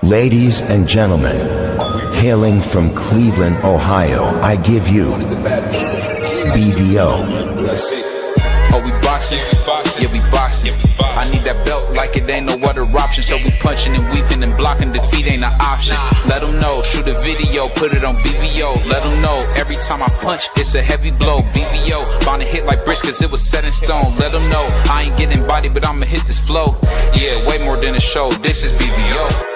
Ladies and gentlemen, hailing from Cleveland, Ohio, I give you BVO. Oh, we boxing? Yeah, we boxing. I need that belt like it ain't no other option. So we punching and weaving and blocking. Defeat ain't an option. Let them know. Shoot a video, put it on BVO. Let them know. Every time I punch, it's a heavy blow. BVO, bound to hit like bricks cause it was set in stone. Let them know. I ain't getting body, but I'ma hit this flow. Yeah, way more than a show. This is BVO.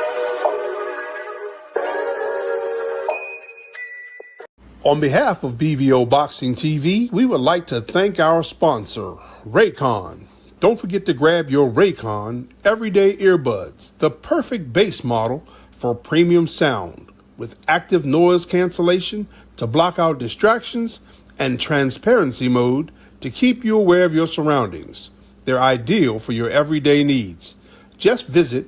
On behalf of BVO Boxing TV, we would like to thank our sponsor, Raycon. Don't forget to grab your Raycon Everyday Earbuds, the perfect bass model for premium sound, with active noise cancellation to block out distractions and transparency mode to keep you aware of your surroundings. They're ideal for your everyday needs. Just visit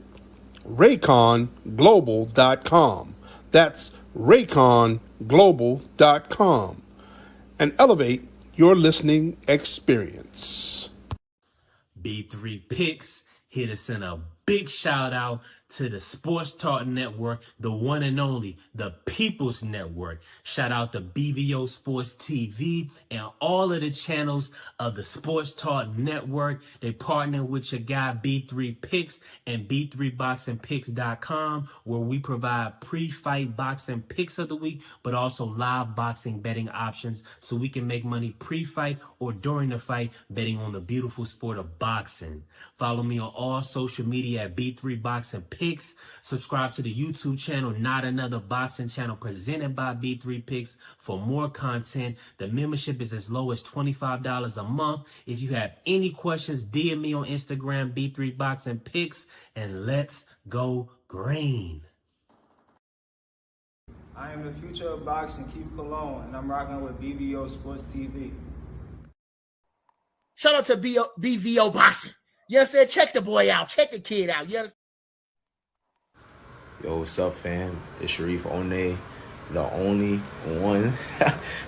rayconglobal.com. That's rayconglobal.com and elevate your listening experience. B3 Picks, here to send a big shout out to the Sports Talk Network, the one and only, the People's Network. Shout out to BVO Sports TV and all of the channels of the Sports Talk Network. They partner with your guy B3 Picks and B3BoxingPicks.com, where we provide pre-fight boxing picks of the week, but also live boxing betting options so we can make money pre-fight or during the fight betting on the beautiful sport of boxing. Follow me on all social media at B3 Boxing Picks. Subscribe to the YouTube channel, Not Another Boxing Channel, presented by B3 Picks for more content. The membership is as low as $25 a month. If you have any questions, DM me on Instagram, B3 Boxing Picks, and let's go green. I am the future of boxing, Keith Cologne, and I'm rocking with BVO Sports TV. Shout out to BVO Boxing. You understand? Check the boy out. Check the kid out. You understand? Yo, what's up, fam? It's Sharif One, the only one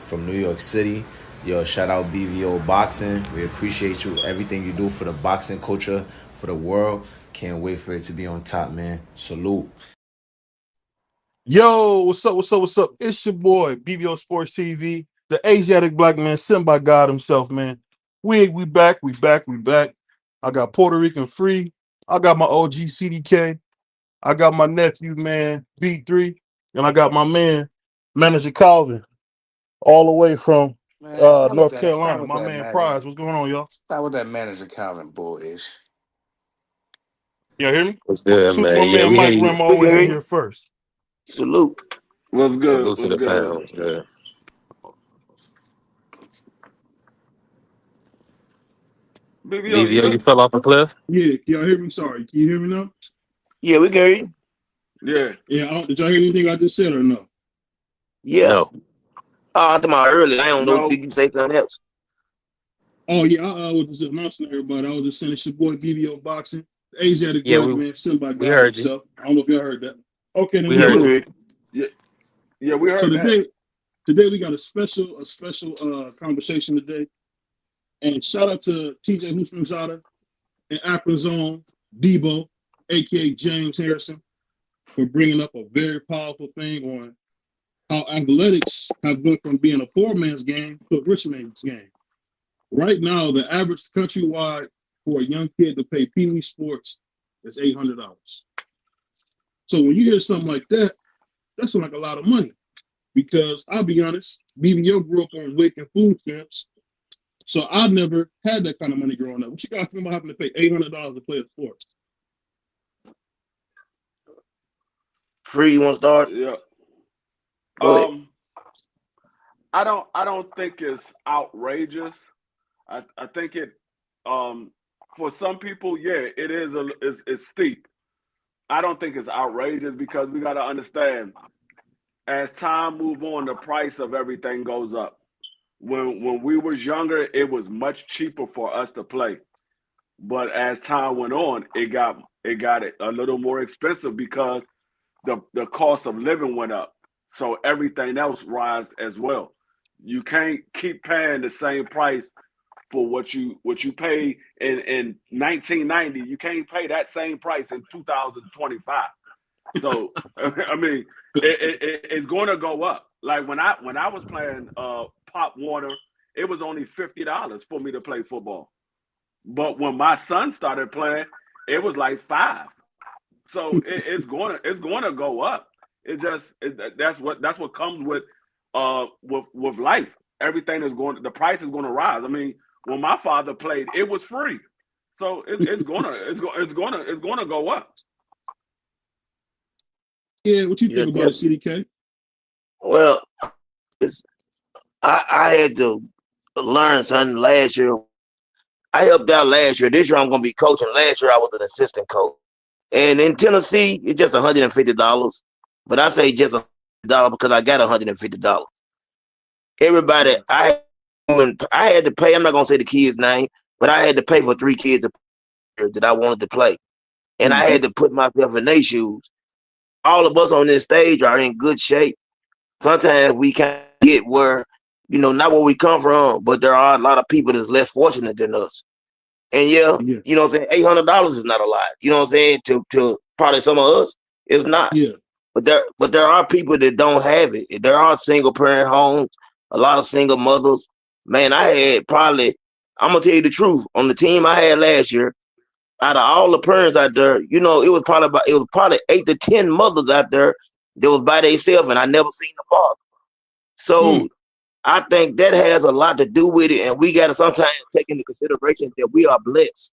from New York City. Yo, shout out BVO Boxing. We appreciate you, everything you do for the boxing culture, for the world. Can't wait for it to be on top, man. Salute. Yo, what's up? It's your boy, BVO Sports TV, the Asiatic black man sent by God himself, man. We back. I got Puerto Rican Free. I got my OG CDK. I got my nephew, man, B3. And I got my man, Manager Calvin, all the way from North Carolina. My man Prize. What's going on, y'all? Start with that Manager Calvin bullish. Y'all hear me? What's good, man? My man Mike Rim always in here first. Salute. What's good? Salute to the fans. Yeah. BVO, you fell off a cliff? Yeah, can y'all hear me? Sorry. Can you hear me now? Yeah, we can hear you. Yeah. Did y'all hear anything I just said or no? Yeah. No. I thought about earlier. I don't know. Did you say something else? Oh, yeah. I was just announcing to everybody. I was just saying it's your boy BVO Boxing, the Asiatic black man sent by God himself. I don't know if y'all heard that. Okay, then we heard you. Yeah, we heard so that. Today we got a special conversation today. And shout out to TJ Husmanzada and Akron's own Debo, aka James Harrison, for bringing up a very powerful thing on how athletics have gone from being a poor man's game to a rich man's game. Right now, the average countrywide for a young kid to play Pee Wee sports is $800. So when you hear something like that, that's like a lot of money. Because I'll be honest, BBO grew up on WIC and food stamps. So I never had that kind of money growing up. What you guys think about having to pay $800 to play a sport? Free, you want to start? Yeah. I don't think it's outrageous. I think it for some people, yeah, it is it's steep. I don't think it's outrageous because we got to understand as time move on, the price of everything goes up. When we was younger, it was much cheaper for us to play. But as time went on, it got a little more expensive because the cost of living went up. So everything else rise as well. You can't keep paying the same price for what you paid in 1990. You can't pay that same price in 2025. So I mean, it's going to go up. Like when I was playing Pop Warner, it was only $50 for me to play football. But when my son started playing, it was like 5. So it's going to go up. That's what comes with life. Everything is going. The price is going to rise. I mean, when my father played, it was free. So it's gonna go up. Yeah, what you Yeah, think about it, CDK? well, it's, I had to learn something last year. I helped out last year. This year I'm gonna be coaching. Last year I was an assistant coach. And in Tennessee, it's just $150. But I say just $100 because I got $150. Everybody, I had to pay. I'm not gonna say the kid's name, but I had to pay for 3 kids that I wanted to play, and I had to put myself in their shoes. All of us on this stage are in good shape. Sometimes we can't get where, not where we come from, but there are a lot of people that's less fortunate than us. And Yeah. you know what I'm saying, $800 is not a lot. You know what I'm saying? To probably some of us, it's not. Yeah. But there are people that don't have it. There are single parent homes, a lot of single mothers. Man, I had probably, I'm gonna tell you the truth, on the team I had last year, out of all the parents out there, it was probably 8 to 10 mothers out there that was by themselves, and I never seen the father. So I think that has a lot to do with it, and we got to sometimes take into consideration that we are blessed.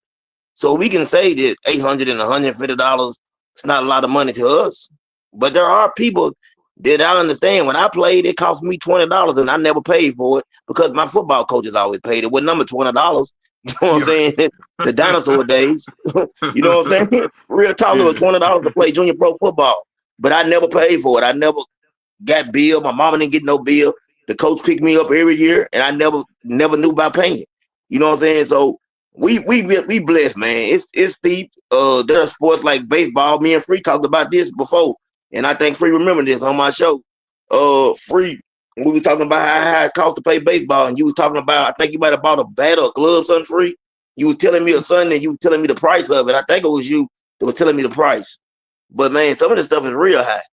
So we can say that $800 and $150, it's not a lot of money to us, but there are people that I understand. When I played, it cost me $20, and I never paid for it because my football coaches always paid it. What number $20? You know what I'm saying? The dinosaur days. You know what I'm saying? Real talk, it was $20 to play junior pro football, but I never paid for it. I never got bill. My mama didn't get no bill. The coach picked me up every year, and I never knew about paying. You know what I'm saying? So we blessed, man. It's steep. There are sports like baseball. Me and Free talked about this before, and I think Free remember this on my show. Free, we were talking about how it costs to play baseball, and you was talking about, I think you might have bought a bat or a glove, something, Free. You was telling me or something, and you were telling me the price of it. I think it was you that was telling me the price. But man, some of this stuff is real high.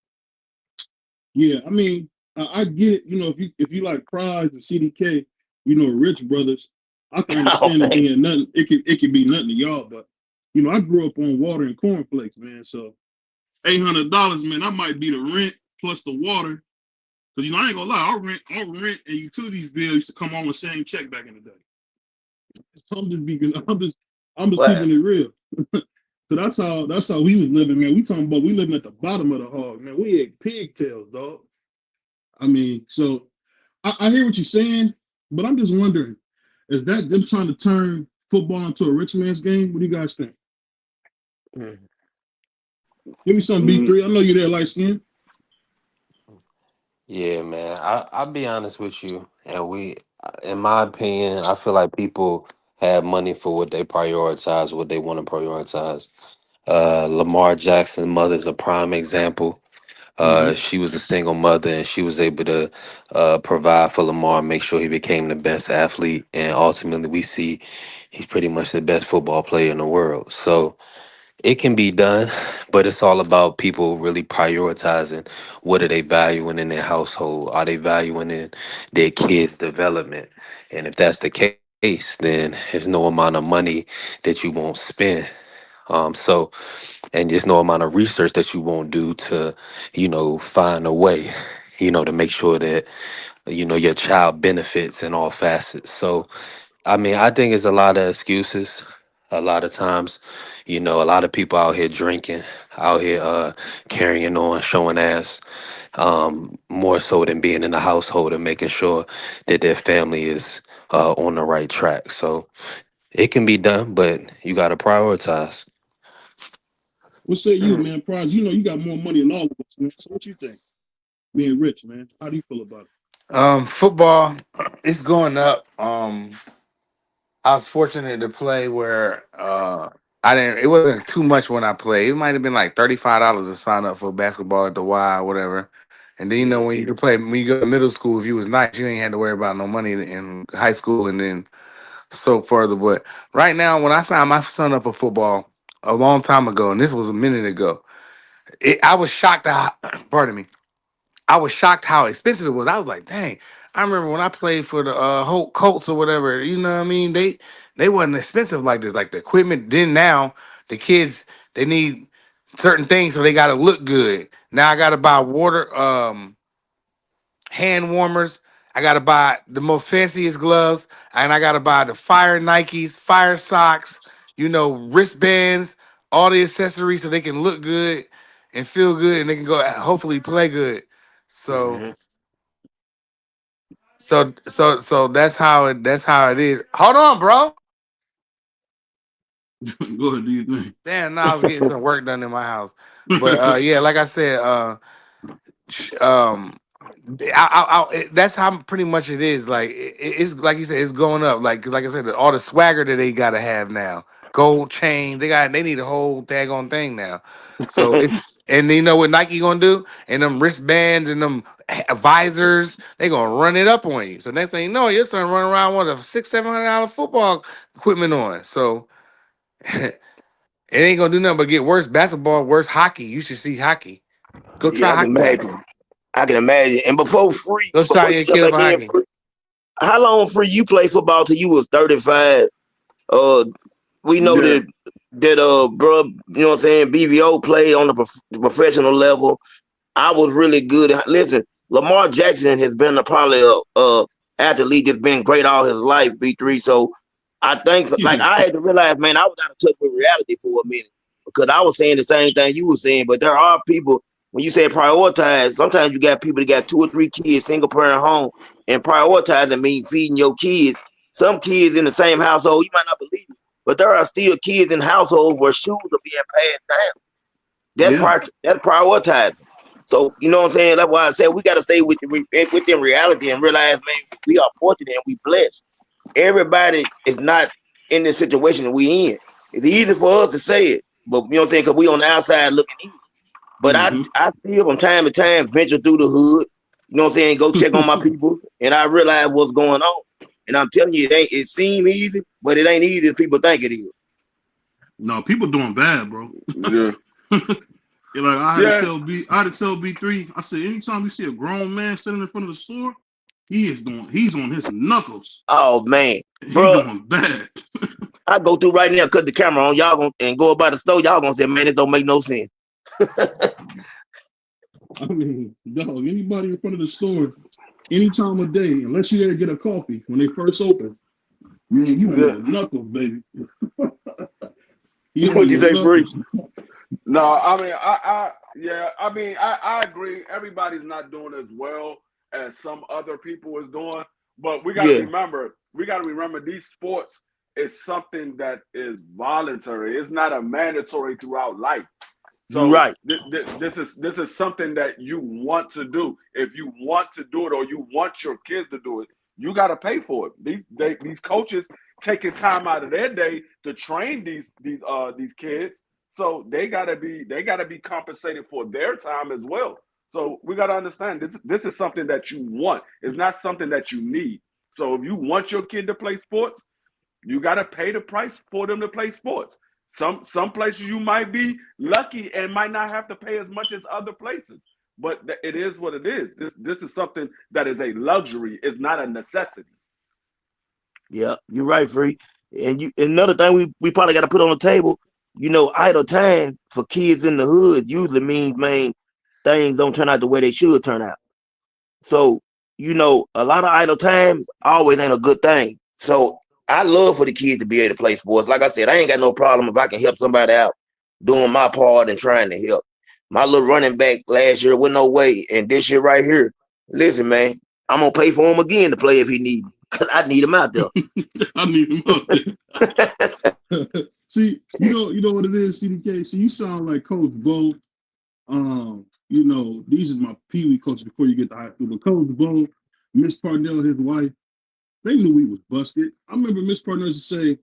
Yeah, I mean, I get it. If you like Prize and CDK, Rich Brothers, I can understand it being nothing. It could be nothing to y'all, but I grew up on water and cornflakes, man. So $800, man, that might be the rent plus the water. Because I ain't gonna lie, our rent and utilities bill used to come on the same check back in the day. I'm just keeping it real. So that's how we was living, man. We living at the bottom of the hog, man. We had pigtails, dog. I mean, so I hear what you're saying, but I'm just wondering, is that them trying to turn football into a rich man's game? What do you guys think? Give me some B3. I know you're there, light skin. Yeah, man. I'll be honest with you, and in my opinion, I feel like people have money for what they prioritize, what they want to prioritize. Lamar Jackson's mother's a prime example. She was a single mother, and she was able to provide for Lamar, make sure he became the best athlete, and ultimately we see he's pretty much the best football player in the world. So it can be done, but it's all about people really prioritizing what are they valuing in their household. Are they valuing in their kids' development? And if that's the case, then there's no amount of money that you won't spend. And there's no amount of research that you won't do to, find a way, to make sure that, your child benefits in all facets. So, I mean, I think it's a lot of excuses. A lot of times, a lot of people out here drinking, out here carrying on, showing ass, more so than being in the household and making sure that their family is on the right track. So it can be done, but you got to prioritize. What say you, man? Prize, you got more money than all of us, man. So what you think? Being rich, man. How do you feel about it? Football, it's going up. I was fortunate to play where I didn't. It wasn't too much when I played. It might have been like $35 to sign up for basketball at the Y or whatever. And then when you could play, when you go to middle school, if you was nice, you ain't had to worry about no money in high school and then so further. But right now, when I signed my son up for football a long time ago, and this was a minute ago, I was shocked. Pardon me. I was shocked how expensive it was. I was like, dang. I remember when I played for the Hope Colts or whatever. You know what I mean? They wasn't expensive like this. Like the equipment. Then now the kids they need certain things, so they got to look good. Now I got to buy water. Hand warmers. I gotta buy the most fanciest gloves, and I gotta buy the fire Nikes, fire socks, wristbands, all the accessories so they can look good and feel good, and they can go hopefully play good. So, hmm so that's how it is. Hold on, bro. Go ahead, do your thing. Damn, now I was getting some work done in my house, but yeah, like I said, um that's how pretty much it is. Like it's like you said, it's going up. Like I said, all the swagger that they gotta have now, gold chain. They need a whole daggone thing now. So it's and you know what Nike gonna do? And them wristbands and them visors, they gonna run it up on you. So next thing you know, your son running around with a $600-700 football equipment on. So it ain't gonna do nothing but get worse. Basketball, worse. Hockey. You should see hockey. Go Yeah, try I can hockey out. imagine. I can imagine. And Go try before you your jump kid back for in, hockey. how long free you play football till you was 35? We know Yeah. that bro, you know what I'm saying, BVO played on the professional level. I was really good. Listen, Lamar Jackson has been probably a athlete that's been great all his life, B3. So I think like I had to realize, man, I was out of touch with reality for a minute because I was saying the same thing you were saying. But there are people, when you say prioritize, sometimes you got people that got 2 or 3 kids, single parent home, and prioritizing means feeding your kids. Some kids in the same household, you might not believe it, but there are still kids in households where shoes are being passed down. That's prioritizing. So you know what I'm saying? That's why I said we got to stay within reality and realize, man, we are fortunate and we blessed. Everybody is not in this situation we in. It's easy for us to say it, but you know what I'm saying? Because we on the outside looking in. But I still from time to time venture through the hood, you know what I'm saying? Go check on my people, and I realize what's going on. And I'm telling you, it seems easy, but it ain't easy as people think it is. No, people doing bad, bro. Yeah. You're like I had to tell B3. I said, anytime you see a grown man standing in front of the store, he's on his knuckles. Oh man, bro, doing bad. I go through right now, cut the camera on y'all and go about the store. Y'all gonna say, man, it don't make no sense. I mean, dog, anybody in front of the store, any time of day, unless you there to get a coffee when they first open, man, you on knuckles, baby. What'd you say, Free? No, I mean, I agree. Everybody's not doing as well as some other people is doing, but we got to remember these sports is something that is voluntary. It's not a mandatory throughout life. So this is something that you want to do. If you want to do it or you want your kids to do it, you got to pay for it. These coaches taking time out of their day to train these kids. So they gotta be compensated for their time as well. So we gotta understand this is something that you want. It's not something that you need. So if you want your kid to play sports, you gotta pay the price for them to play sports. Some places you might be lucky and might not have to pay as much as other places. But it is what it is. This is something that is a luxury. It's not a necessity. Yeah, you're right, Free. And another thing we probably got to put on the table. You know, idle time for kids in the hood usually means, man, things don't turn out the way they should turn out. So, you know, a lot of idle time always ain't a good thing. So I love for the kids to be able to play sports. Like I said, I ain't got no problem if I can help somebody out doing my part and trying to help. My little running back last year with no way, and this year right here, listen, man, I'm gonna pay for him again to play if he need me, because I need him out there. I need him out there. See, you know what it is, CDK. See, you sound like Coach Bo. You know, these are my Pee Wee coaches before you get to high school. But Coach Bo, Miss Parnell, his wife, they knew we was busted. I remember Miss Parnell used to say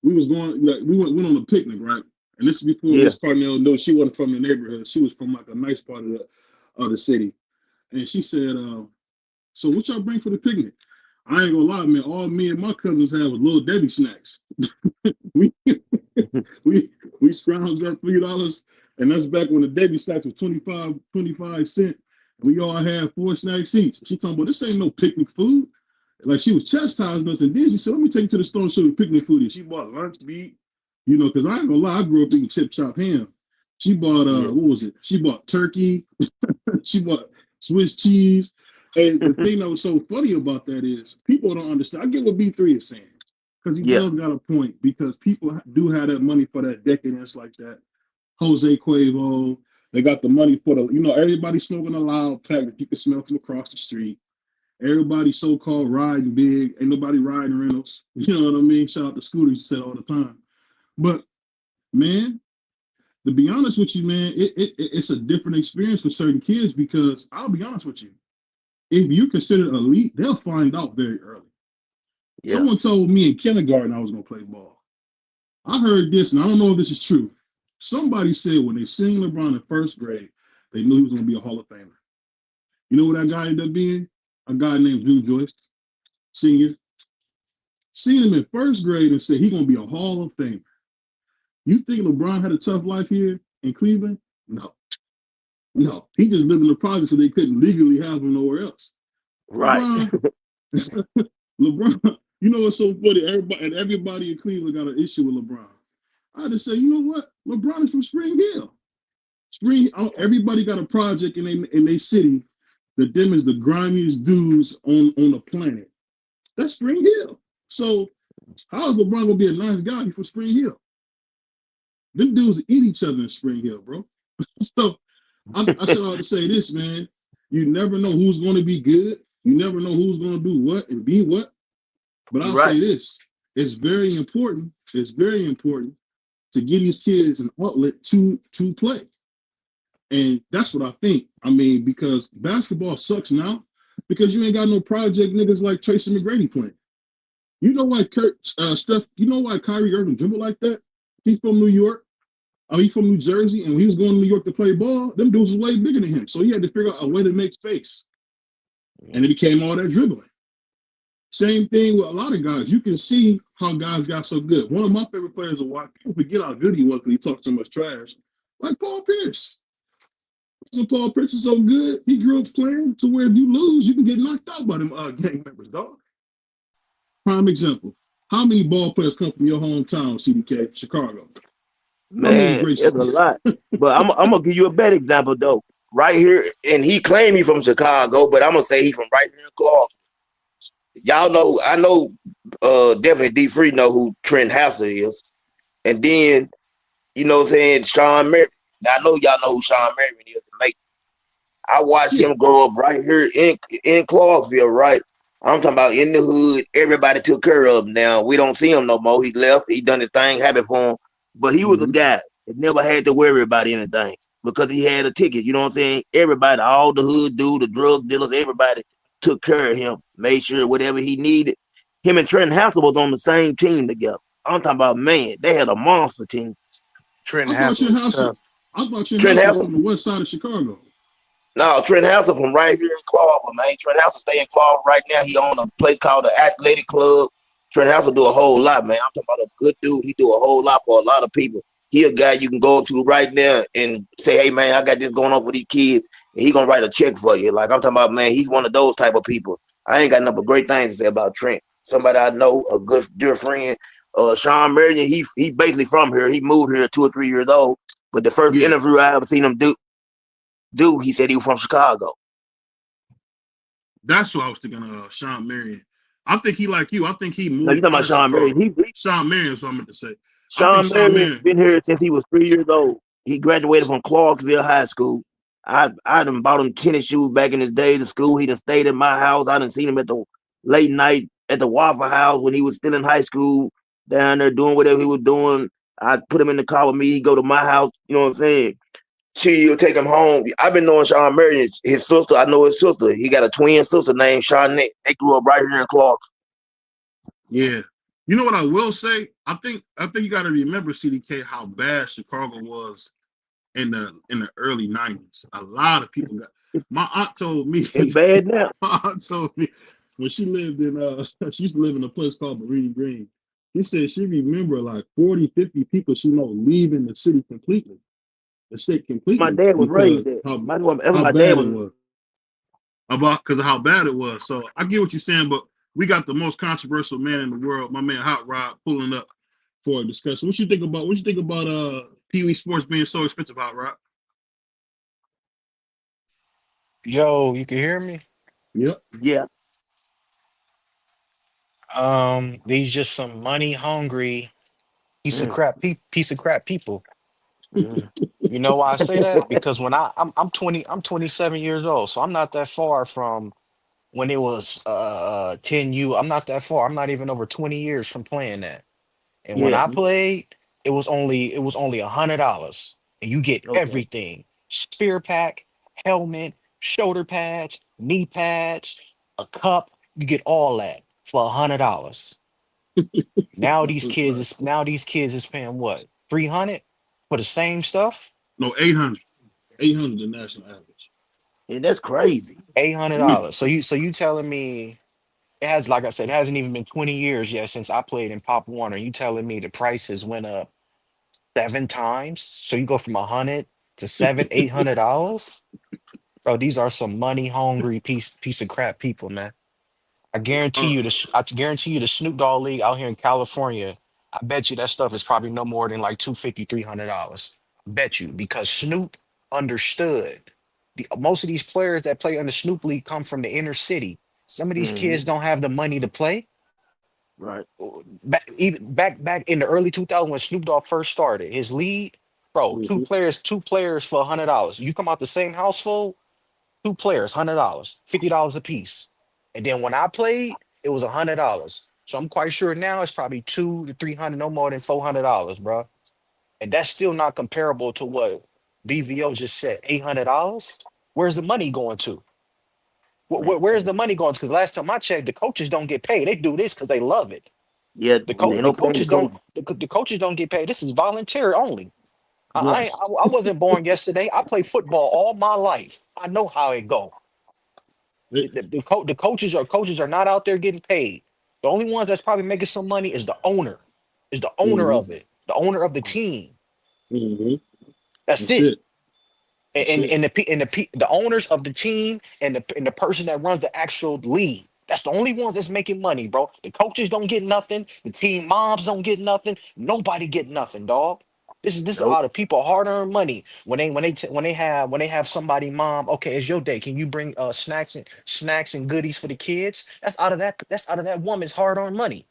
we was going, like, we went on a picnic, right? And this is before Miss Parnell knew she wasn't from the neighborhood. She was from like a nice part of the city. And she said, so what y'all bring for the picnic? I ain't gonna lie, man. All me and my cousins had was Little Debbie snacks. we scrounged up $3 And that's back when the Debbie snacks was 25 cents. We all had 4 snack seats. She talking about this ain't no picnic food. Like she was chastising us, and then she said, "Let me take you to the store and show you picnic food." And she bought lunch meat, because I ain't gonna lie, I grew up eating chip chop ham. She bought Yeah. what was it? She bought turkey. She bought Swiss cheese. And the thing that was so funny about that is people don't understand. I get what B3 is saying because he Yeah. does got a point because people do have that money for that decadence like that. Jose Cuervo, they got the money for everybody smoking a loud pack that you can smell from across the street. Everybody so-called riding big. Ain't nobody riding Reynolds. You know what I mean? Shout out to Scooter, you said all the time. But, man, to be honest with you, man, it's a different experience for certain kids because I'll be honest with you. If you consider elite, they'll find out very early. Yeah. Someone told me in kindergarten I was going to play ball. I heard this, and I don't know if this is true. Somebody said when they seen LeBron in first grade, they knew he was going to be a Hall of Famer. You know what that guy ended up being? A guy named Drew Joyce, senior. Seen him in first grade and said he's going to be a Hall of Famer. You think LeBron had a tough life here in Cleveland? No. No. He just lived in the project so they couldn't legally have him nowhere else. Right. LeBron, you know what's so funny? Everybody in Cleveland got an issue with LeBron. I just say, you know what? LeBron is from Spring Hill. Everybody got a project in their city that them is the grimiest dudes on the planet. That's Spring Hill. So how is LeBron gonna be a nice guy from Spring Hill? Them dudes eat each other in Spring Hill, bro. So I said all to say this, man. You never know who's going to be good. You never know who's going to do what and be what. But I'll say this. It's very important. It's very important to give these kids an outlet to play. And that's what I think. I mean, because basketball sucks now because you ain't got no project niggas like Tracy McGrady playing. You know why you know why Kyrie Irving dribble like that? He's from New York. He's from New Jersey, and when he was going to New York to play ball, them dudes was way bigger than him. So he had to figure out a way to make space. And it became all that dribbling. Same thing with a lot of guys. You can see how guys got so good. One of my favorite players of why people forget how good he was because he talked so much trash. Like Paul Pierce. So Paul Pierce is so good, he grew up playing to where if you lose, you can get knocked out by them gang members, dog. Prime example. How many ball players come from your hometown, CDK, Chicago? Man, it's a lot. But I'm gonna give you a better example though. Right here, and he claimed he from Chicago, but I'm gonna say he's from right here in Clark. Y'all know, I know definitely D Free know who Trent Hafser is. And then, you know what I'm saying, Sean Merriman. Now I know y'all know who Sean Merriman is. I watched him grow up right here in Clarksville, right? I'm talking about in the hood. Everybody took care of him. Now we don't see him no more. He left. He done his thing, happy for him. But he was a guy that never had to worry about anything because he had a ticket. You know what I'm saying? Everybody, all the hood dude, the drug dealers, everybody took care of him, made sure whatever he needed. Him and Trent Hafser was on the same team together. I'm talking about, man, they had a monster team. I thought Trent Hafser was from the west side of Chicago. No, Trent Hafser from right here in Clarksville, man. Trent Hafser stay in Clarksville right now. He own a place called the Athletic Club. Trent Hafser do a whole lot, man. I'm talking about a good dude. He do a whole lot for a lot of people. He a guy you can go to right now and say, hey, man, I got this going on for these kids. And he going to write a check for you. Like, I'm talking about, man, he's one of those type of people. I ain't got nothing but great things to say about Trent. Somebody I know, a good, dear friend. Sean Marion, he basically from here. He moved here 2 or 3 years old. But the first interview I ever seen him do, he said he was from Chicago. That's what I was thinking of, Sean Marion. I think he like you. I think he moved. No, you talking about Sean Marion. Sean Marion is what I meant to say. Sean Marion been here since he was 3 years old. He graduated from Clarksville High School. I done bought him tennis shoes back in his days of school. He done stayed at my house. I done seen him at the late night at the Waffle House when he was still in high school, down there doing whatever he was doing. I put him in the car with me. He go to my house. You know what I'm saying? She'll take him home. I've been knowing Sean Marion. His sister, I know his sister. He got a twin sister named Shawnette. They grew up right here in Clark. Yeah. You know what I will say? I think you got to remember, CDK, how bad Chicago was in the early 90s. A lot of people got. My aunt told me. It's bad now. My aunt told me when she lived in she used to live in a place called Marine Green. He said she remember like 40, 50 people she know leaving the city completely. escape My completely dad was because raised there. how That's what how my dad bad it was. was. About because of how bad it was. So I get what you're saying, but we got the most controversial man in the world, my man Hot Rod, pulling up for a discussion. What you think about Pee Wee Sports being so expensive, Hot Rod? Yo, you can hear me? Yep. Yeah. These just some money hungry Mm, piece of crap people. mm. You know why I say that? Because when I'm 20, I'm 27 years old, so I'm not that far from when it was 10U. I'm not that far. I'm not even over 20 years from playing that. And when Yeah. I played, it was only $100, and you get Okay. everything: spear pack, helmet, shoulder pads, knee pads, a cup. You get all that for $100. That's what's up. Now these kids is paying what, 300 for the same stuff? No, 800. 800 the national average. Yeah, that's crazy. Eight hundred We dollars. So you telling me it has, like I said, it hasn't even been 20 years yet since I played in Pop Warner. You telling me the prices went up 7 times? So you go from 100 to $800? Bro, these are some money hungry piece of crap people, man. uh, I guarantee you the Snoop Dogg League out here in California, I bet you that stuff is probably no more than like 250, $300. Bet you, because Snoop understood. Most of these players that play in the Snoop League come from the inner city. Some of these Hmm. kids don't have the money to play. Right. Back in the early 2000s when Snoop Dogg first started his league, bro, two mhm. players, two players for $100. You come out the same household, two players, $100, $50 a piece. And then when I played, it was $100. So I'm quite sure now it's probably 200 to 300, no more than $400, bro. And that's still not comparable to what BVO just said, $800. Where's the money going to? Man. Where's the money going to? Because last time I checked, the coaches don't get paid. They do this because they love it. Yeah, The they coach, ain't the no paying the coaches don't, coach. the coaches don't get paid. This is voluntary only. Right. I wasn't born yesterday. I played football all my life. I know how it go. It, The coaches are not out there getting paid. The only ones that's probably making some money is the owner hmm of it, the owner of the team. hmm That's That's it. it. That's it. The owners of the team and the person that runs the actual league. That's the only ones that's making money, bro. The coaches don't get nothing. The team moms don't get nothing. Nobody get nothing, dog. This is Nope. how the people hard earned money when they have somebody mom. Okay, it's your day. Can you bring snacks and goodies for the kids? That's out of that woman's hard earned money.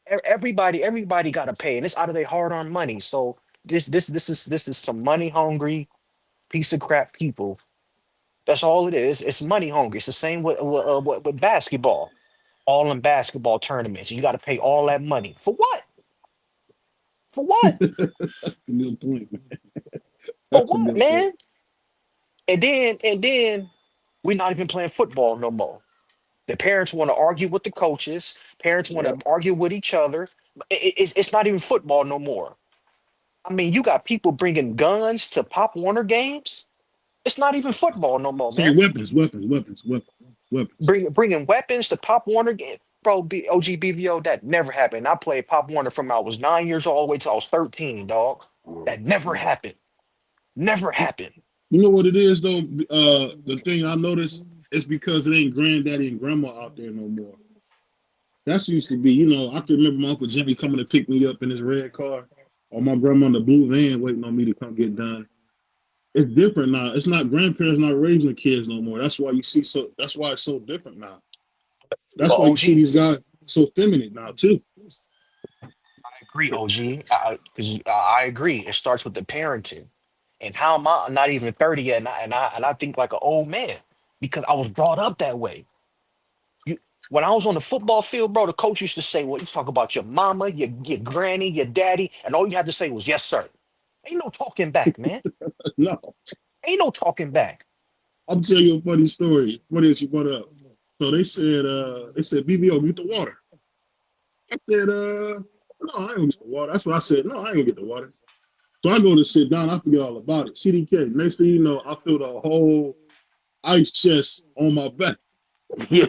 Everybody got to pay, and it's out of their hard earned money. So this is some money hungry piece of crap people. That's all it is. It's money hungry. It's the same with basketball. All in basketball tournaments, you got to pay all that money for what? For what? Good point, man. For That's a what, good point. man? And then we're not even playing football no more. The parents want to argue with the coaches. Parents want Yep. to argue with each other. It's not even football no more. I mean, you got people bringing guns to Pop Warner games. It's not even football no more, Say man. weapons. Bringing weapons to Pop Warner game, bro. OGBVO, that never happened. I played Pop Warner from I was 9 years old all the way till I was 13, dog. That never Yeah. happened. Never happened. You know what it is though? The thing I noticed is because it ain't granddaddy and grandma out there no more. That's used to be, I can remember my Uncle Jimmy coming to pick me up in his red car, or my grandma in the blue van waiting on me to come get done. It's different now. It's not grandparents not raising the kids no more. That's why it's so different now. But That's why you see OG, these guys so feminine now too. I agree, OG. I agree. It starts with the parenting. And how am I not even 30 yet? And I think like an old man because I was brought up that way. You, when I was on the football field, bro, the coach used to say, well, you talk about your mama, your granny, your daddy, and all you had to say was, yes, sir. Ain't no talking back, man. No. Ain't no talking back. I'm telling you a funny story. What is you brought up? So they said, BBO, get the water. I said, no, I ain't gonna get the water. That's what I said. No, I ain't gonna get the water. So I go to sit down, I forget all about it. CDK. Next thing you know, I feel the whole ice chest on my back. Yeah.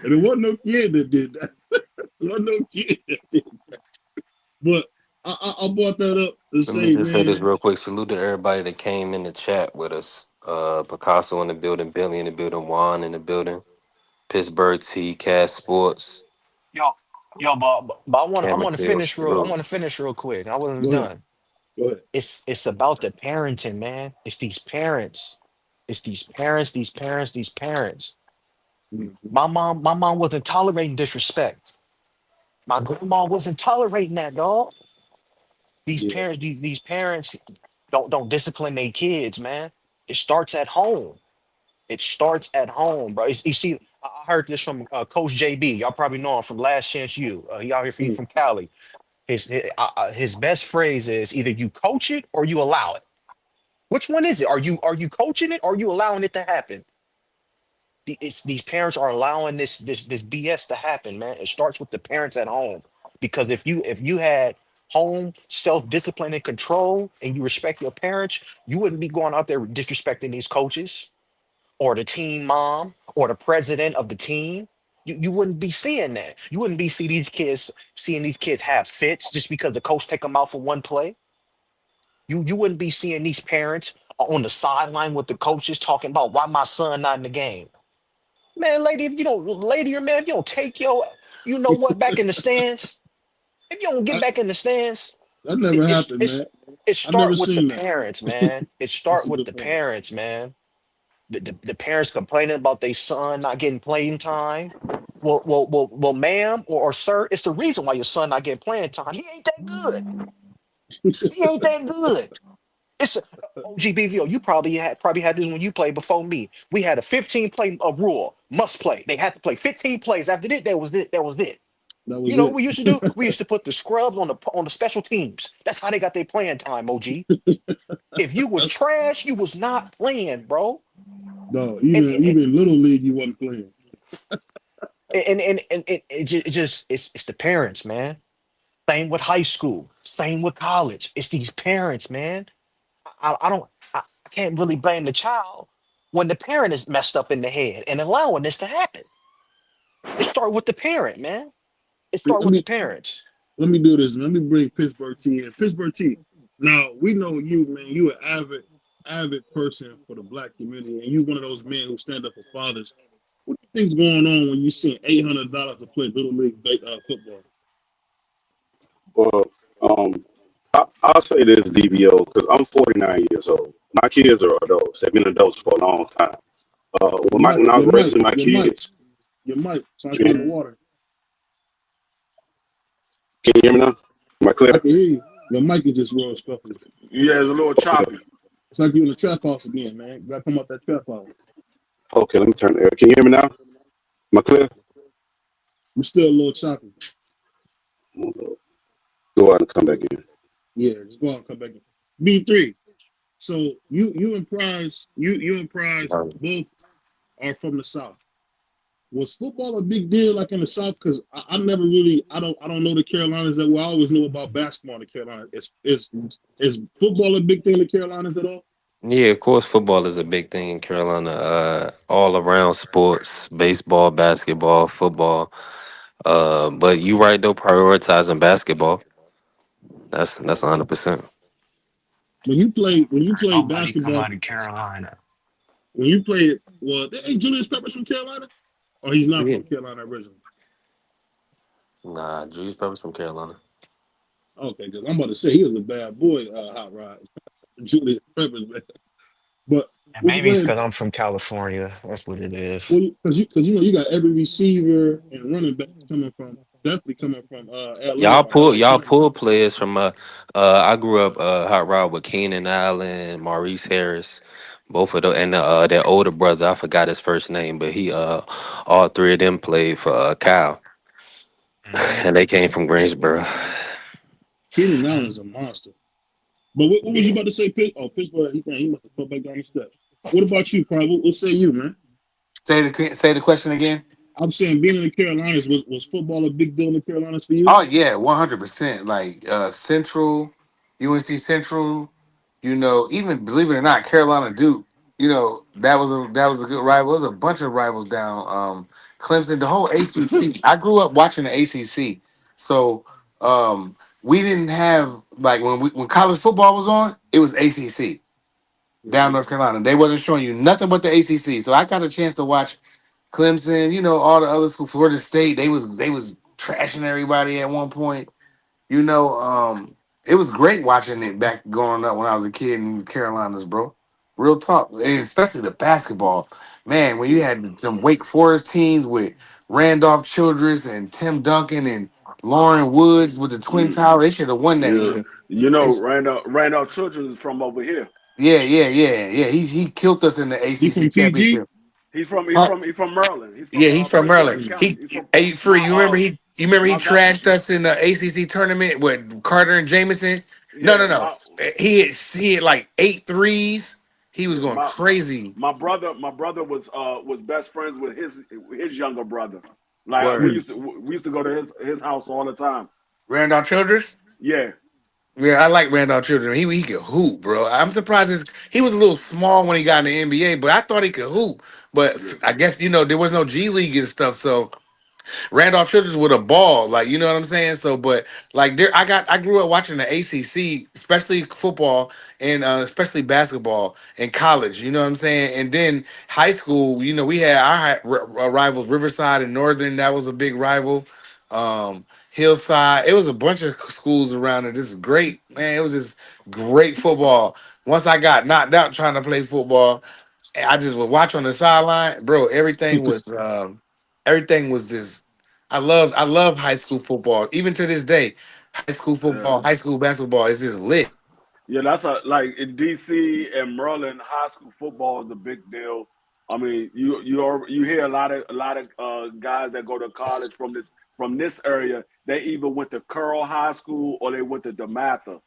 And it wasn't no kid that did that. It wasn't no kid that did that. But I brought that up to Let me say, just say this man. real quick. Salute to everybody that came in the chat with us. Picasso in the building, Billy in the building, Juan in the building, Pittsburgh T, Cast Sports, Yo, but I want to Camerfield. finish real. I Salute. want to finish real quick. I wasn't Go ahead. done. Go ahead. It's about the parenting, man. It's these parents. It's these parents. These parents. These parents. Mhm. My mom wasn't tolerating disrespect. My grandma wasn't tolerating that, dog. These Yeah. parents. These parents don't discipline their kids, man. It starts at home. It starts at home, bro. You see, I heard this from Coach JB. Y'all probably know him from Last Chance U. He out here he Mm. from Cali. His best phrase is either you coach it or you allow it. Which one is it? Are you coaching it or are you allowing it to happen? These parents are allowing this BS to happen, man. It starts with the parents at home. Because if you had home self-discipline and control and you respect your parents, you wouldn't be going out there disrespecting these coaches or the team mom or the president of the team. You wouldn't be seeing that. You wouldn't be seeing these kids have fits just because the coach take them out for one play. You wouldn't be seeing these parents on the sideline with the coaches talking about why my son not in the game. Man, lady, if you don't, lady or man, if you don't take your, you know what, back in the stands, if you don't get I, back in the stands, that it, never it's happened, it's man. it I never start with the seen that. parents, man. It That's start a with good the point. parents, man. The parents complaining about their son not getting playing time. Well, ma'am or sir, it's the reason why your son not getting playing time. He ain't that good. He ain't that good. It's a, OGBVO. You probably had this when you played before me. We had a 15 play rule, must play. They had to play 15 plays. After that, that was it. That was it. That You was know what it. we used to do? We used to put the scrubs on the special teams. That's how they got their playing time, OG. If you was trash, you was not playing, bro. No, And even little league, you wasn't playing. it's the parents, man. Same with high school. Same with college. It's these parents, man. I don't. I can't really blame the child when the parent is messed up in the head and allowing this to happen. It start with the parent, man. It start Let with the me parents. let me do this. Let me bring Pittsburgh T in. Pittsburgh T. Now we know you, man. You an avid person for the black community, and you one of those men who stand up for fathers. What do you think's going on when you see $800 to play little league football? Well, um, I'll say this, DBO, because I'm 49 years old. My kids are adults. They've been adults for a long time. Your mic, When I was your mic, raising my your mic, kids, your mic. Sound like can you're you, underwater. can you hear me now? Am I clear? I can hear you. Your mic is just real scuffly. Yeah, it's a little choppy. It's like you're in the trap house again, man. You gotta come out that trap house. Okay, let me turn it. Can you hear me now? Am I clear? We're still a little choppy. Go out and come back in. Yeah, just go out and come back in. B3. So you and Prize, you and Prize both are from the South. Was football a big deal like in the South? Because I never really I don't know the Carolinas that well. I always knew about basketball in the Carolinas. Is football a big thing in the Carolinas at all? Yeah, of course, football is a big thing in Carolina. All around sports, baseball, basketball, football. But you right though, prioritizing basketball. That's 100%. When you played Nobody come basketball, out of Carolina. when you played, well, hey, Julius Peppers from Carolina? Or he's not Yeah. from Carolina originally? Nah, Julius Peppers from Carolina. Okay, because I'm about to say he was a bad boy, Hot Rod. Julius Peppers, man. But And what you maybe it's saying? because I'm from California. That's what it is. Well, because you know you got every receiver and running backs coming from definitely coming from L.A. Y'all or pull y'all California. pull players from I grew up hot rod with Keenan Allen, Maurice Harris, both of them, and their older brother, I forgot his first name, but he all three of them played for Cal, Hmm. and they came from Greensboro. Keenan Allen's a monster. But what was you Yeah. about to say? Pittsburgh. He must have put back down the steps. What about you, Prime? What say you, man? Say the question again. I'm saying being in the Carolinas was football a big deal in the Carolinas for you? Oh yeah, 100%. Like Central, UNC Central. Even believe it or not, Carolina Duke. That was a good rival. There was a bunch of rivals down. Clemson, the whole ACC. I grew up watching the ACC, so we didn't have like when college football was on, it was ACC down North Carolina. They wasn't showing you nothing but the ACC. So I got a chance to watch Clemson, all the other schools, Florida State. They was trashing everybody at one point. You know, it was great watching it back growing up when I was a kid in the Carolinas, bro. Real talk, and especially the basketball. Man, when you had some Wake Forest teams with Randolph Childress and Tim Duncan and Lauren Woods with the Twin Mm, Tower, they should have won that yeah, year. Randall Children is from over here. Yeah. He killed us in the He ACC from PG? championship. He's from Huh? Maryland. He's from Yeah, he's from Prince Maryland. William County. He He's from Hey Free, my you remember he my god. trashed us in the ACC tournament with Carter and Jameson? No, Yeah, no, no. He had like 8 threes. He was yeah, going crazy. my brother was best friends with his younger brother. Like Word. we used to go to his house all the time. Randolph Childress? Yeah, Yeah, I like Randolph Childress. He could hoop, bro. I'm surprised he was a little small when he got in the NBA, but I thought he could hoop. But yeah, I guess there was no G League and stuff, so Randolph Childress with a ball, like you know what I'm saying. So, but like I grew up watching the ACC, especially football and especially basketball in college. You know what I'm saying. And then high school, we had our rivals, Riverside and Northern. That was a big rival. Hillside. It was a bunch of schools around it. This is great, man. It was just great football. Once I got knocked out trying to play football, I just would watch on the sideline, bro. Everything was just. I love high school football. Even to this day, high school yeah. football, high school basketball is just lit. Yeah, that's like in DC and Maryland, high school football is a big deal. I mean, you hear a lot of guys that go to college from this area. They either went to Curl High School or they went to DeMatha.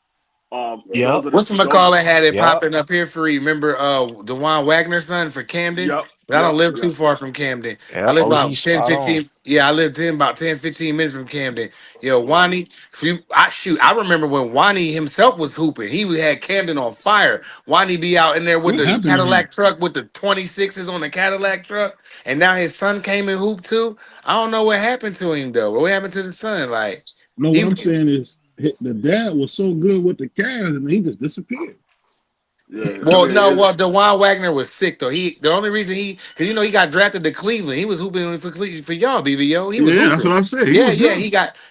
Yep. Those are What's the those. McCall had it Yep. popping up here for you? Remember DeJuan Wagner's son for Camden? Yep, But I don't yep, live too yep, far from Camden. I Yep. live OG about 10, spot on. 15. Yeah, I lived in about 10, 15 minutes from Camden. Yo, yeah. Wani, I remember when Wani himself was hooping. He had Camden on fire. Wani be out in there with What the happened to him? Cadillac truck with the 26s on the Cadillac truck. And now his son came and hooped too. I don't know what happened to him though. What happened to the son? Like No, what he I'm saying is the dad was so good with the Cavs and he just disappeared. Yeah, I Well, mean, no, DeJuan Wagner was sick though. The only reason because he got drafted to Cleveland. He was hooping for y'all, BVO. He was Yeah, that's hooping. what I'm saying. He Yeah, was yeah.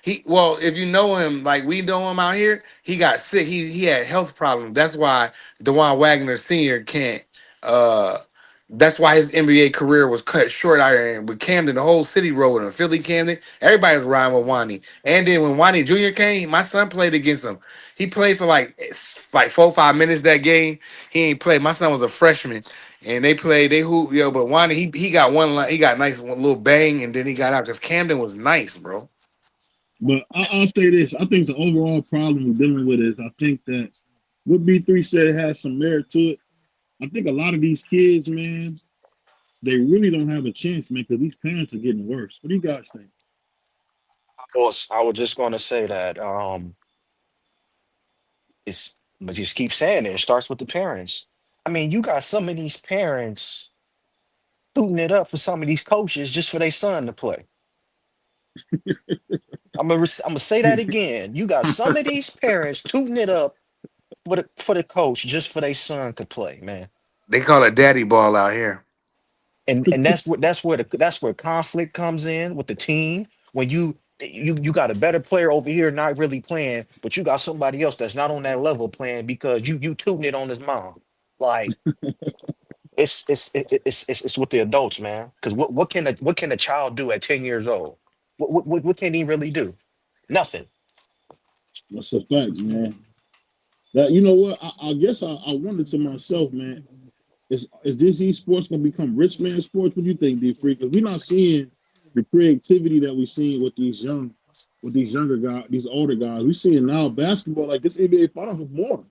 good. Well, if you know him, like we know him out here, he got sick. He had health problems. That's why DeJuan Wagner Sr. can't. Uh, that's why his NBA career was cut short out here. And with Camden, the whole city rode with him. Philly, Camden, everybody was riding with Wani. And then when Wani Jr. came, my son played against him. He played for like 4 or 5 minutes that game. He ain't played. My son was a freshman, and they hoop, but Wani, he got he got nice one little bang, and then he got out because Camden was nice, bro. But I'll say this: I think the overall problem we're dealing with is I think that what B3 said has some merit to it. I think a lot of these kids, man, they really don't have a chance, man, because these parents are getting worse. What do you guys think? I was just going to say that it's but just keep saying it. It starts with the parents. I mean, you got some of these parents shooting it up for some of these coaches just for their son to play. I'm gonna say that again. You got some of these parents tooting it up for the coach just for their son to play, man. They call it daddy ball out here. And that's where conflict comes in with the team when you got a better player over here not really playing, but you got somebody else that's not on that level playing because you tooting it on his mom. Like it's with the adults, man. Because what can a child do at 10 years old? What can he really do? Nothing. That's a fact, man. That you know what? I guess I wonder to myself, man, is this esports gonna become rich man sports? What do you think, D Free? Because we're not seeing the creativity that we're seeing with these younger guys, these older guys. We're seeing now basketball like this NBA finals was boring.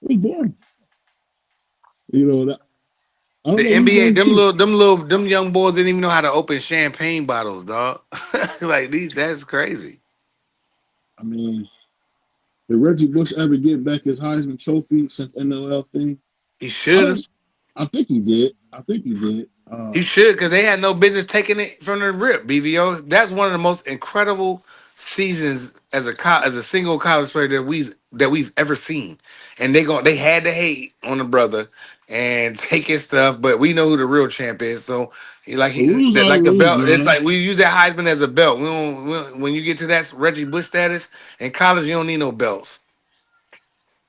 It was boring. You know that I don't The know. What do NBA, you think? them young boys didn't even know how to open champagne bottles, dog. Like that's crazy. I mean, did Reggie Bush ever get back his Heisman Trophy since NLL thing? He I should have. don't. I think he did. I think he did. He should, because they had no business taking it from the rip. BVO. That's one of the most incredible seasons as a single college player that we've ever seen, and they had to hate on the brother and take his stuff, but we know who the real champ is. So The rules are the like the rules, belt, it's man. like we use that Heisman as a belt. When you get to that Reggie Bush status in college, you don't need no belts,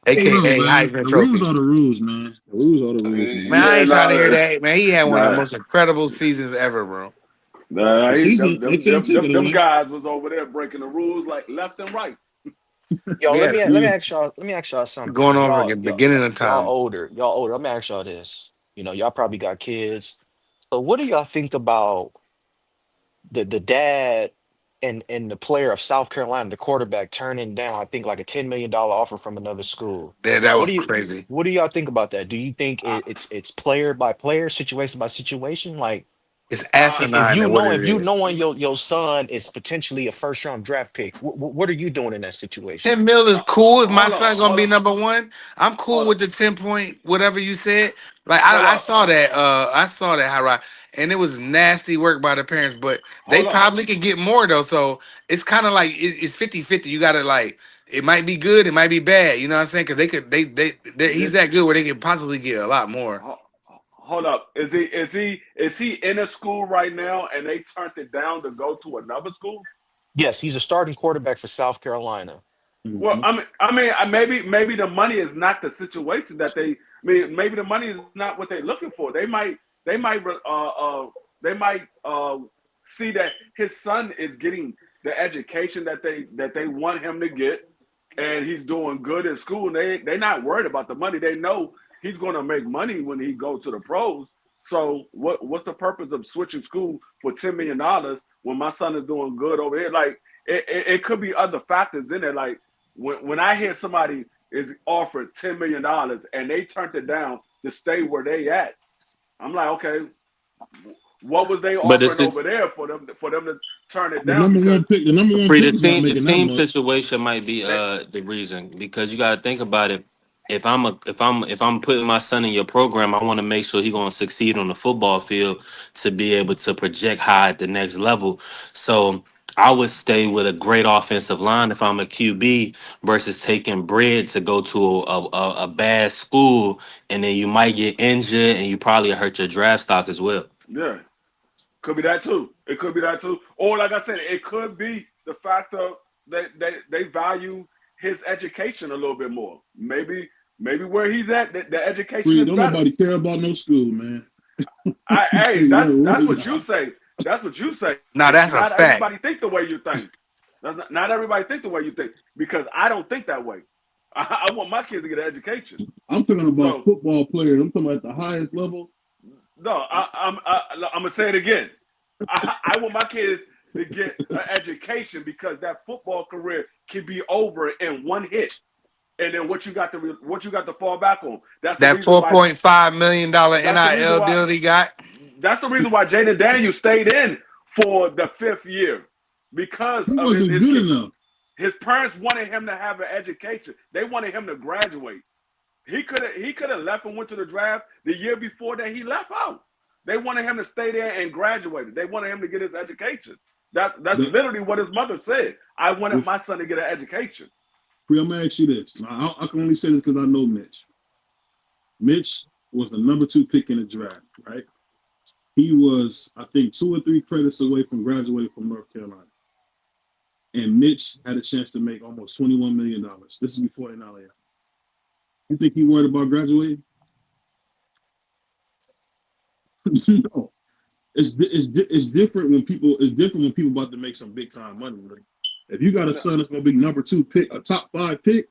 aka No, man. Heisman The rules trophies. are the rules, man. The rules are the rules, Man, man. I Yeah, ain't trying to hear nah, that. Man, he had one of the nah, most incredible seasons ever, bro. nah. The season, they can't take it Them away. guys was over there breaking the rules like left and right. Yo, Yes, let me ask y'all. Let me ask y'all something, going because on from the beginning of y'all time. older. Y'all older. I'm gonna ask y'all this. You know, y'all probably got kids. So, what do y'all think about the dad and the player of South Carolina, the quarterback, turning down, I think, like a $10 million offer from another school? That was crazy. What do y'all think about that? Do you think it's player by player, situation by situation? Like, It's if asinine you and what know, it is. your son is potentially a first round draft pick, what are you doing in that situation? 10 mil is cool. If my Hold on, son gonna hold be on, number one, I'm cool hold with on, the 10 point whatever you said. Like hold I on, saw that high ride, and it was nasty work by the parents, but they hold on. probably could get more though. So it's kind of like it's 50-50. You gotta like it might be good, it might be bad. You know what I'm saying? Because he's Did, that good where they could possibly get a lot more. ho- hold up. Is he in a school right now and they turned it down to go to another school? Yes, he's a starting quarterback for South Carolina. Well, Mm-hmm. maybe the money is not the situation that they. I mean, maybe the money is not what they're looking for. They might they might see that his son is getting the education that they want him to get, and he's doing good in school. And they're not worried about the money. They know he's going to make money when he goes to the pros. So what's the purpose of switching school for $10 million when my son is doing good over here? Like it could be other factors in there. Like when I hear somebody is offered $10 million and they turned it down to stay where they at, I'm like, okay, what was they But offering over there for them to turn it The down? number Because one pick, the number one Free pick is not the making that team much. situation might be they, the reason, because you got to think about it. If I'm putting my son in your program, I want to make sure he's going to succeed on the football field to be able to project high at the next level. So I would stay with a great offensive line if I'm a QB versus taking bread to go to a bad school, and then you might get injured and you probably hurt your draft stock as well. yeah, could be that too. It could be that too. Or like I said, it could be the fact of they value his education a little bit more. Maybe where he's at, the education Free, is don't better. nobody care about no school, man. Tell Hey, you that that's right what now. you say. That's what you say. Now that's a Not fact. everybody think the way you think. Not everybody think the way you think, because I don't think that way. I want my kids to get an education. I'm talking about So football players. I'm talking about at the highest level. no, I'm gonna say it again. I want my kids to get an education, because that football career can be over in one hit, and then what you got to fall back on. That's the That reason why. $4.5 million That's the reason NIL why. deal he got. That's the reason why Jaden Daniels stayed in for the 5th year, because He of wasn't good enough. his parents wanted him to have an education. They wanted him to graduate. He could have left and went to the draft the year before that he left out. They wanted him to stay there and graduate. They wanted him to get his education. That's That, literally what his mother said. I wanted if, my son to get an education. Free, I'm gonna ask you this. Now, I can only say this because I know Mitch. Mitch was the number 2 pick in the draft, right? He was, I think, 2 or 3 credits away from graduating from North Carolina. And Mitch had a chance to make almost $21 million. This is before NIL. You think he worried about graduating? No. It's different when people about to make some big time money. Right? If you got a son that's gonna be number 2 pick, a top 5 pick,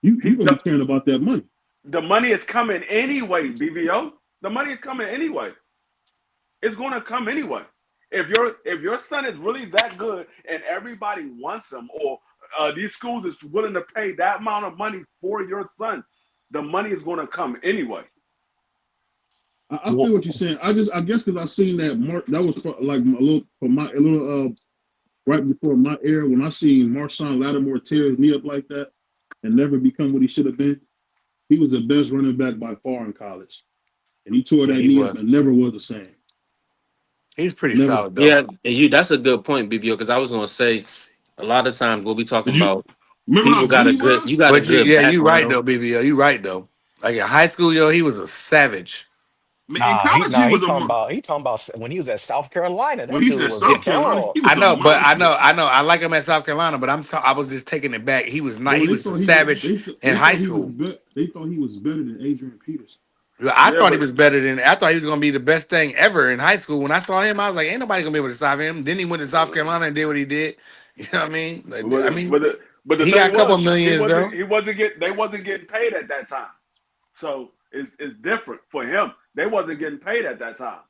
you gonna be caring about that money. The money is coming anyway, BVO. The money is coming anyway. It's going to come anyway. If your son is really that good and everybody wants him, or these schools is willing to pay that amount of money for your son, the money is going to come anyway. I feel what you're saying. I guess because I seen that that was for, like a little right before my era, when I seen Marshawn Lattimore tear his knee up like that and never become what he should have been. He was the best running back by far in college, and he tore Yeah, that he knee up was. and never was the same. He's pretty Never. solid though. Yeah, and that's a good point, BBO, because I was gonna say, A lot of times we'll be talking Did you about remember how people got good a he good you was? got a But good you right background. though, BVO. You right though. Like in high school, yo, he was a savage. Man, in college, he He was a talking more. about when he was at South Carolina. When That he's dude at was a South Carolina, dog. he I was a know, but monster. I know. I like him at South Carolina, but I was just taking it back. He was not. Bro, He they was a thought he was. savage in They high thought he was. school. They thought he was better than Adrian Peterson. I Yeah, thought he but was better than. I thought he was gonna be the best thing ever in high school. When I saw him, I was like, "Ain't nobody gonna be able to stop him." Then he went to South Carolina and did what he did. You know what I mean? I but mean, but the, but the he got thing a couple was, millions though. he wasn't getting they wasn't getting paid at that time. So it's different for him. They wasn't getting paid at that time.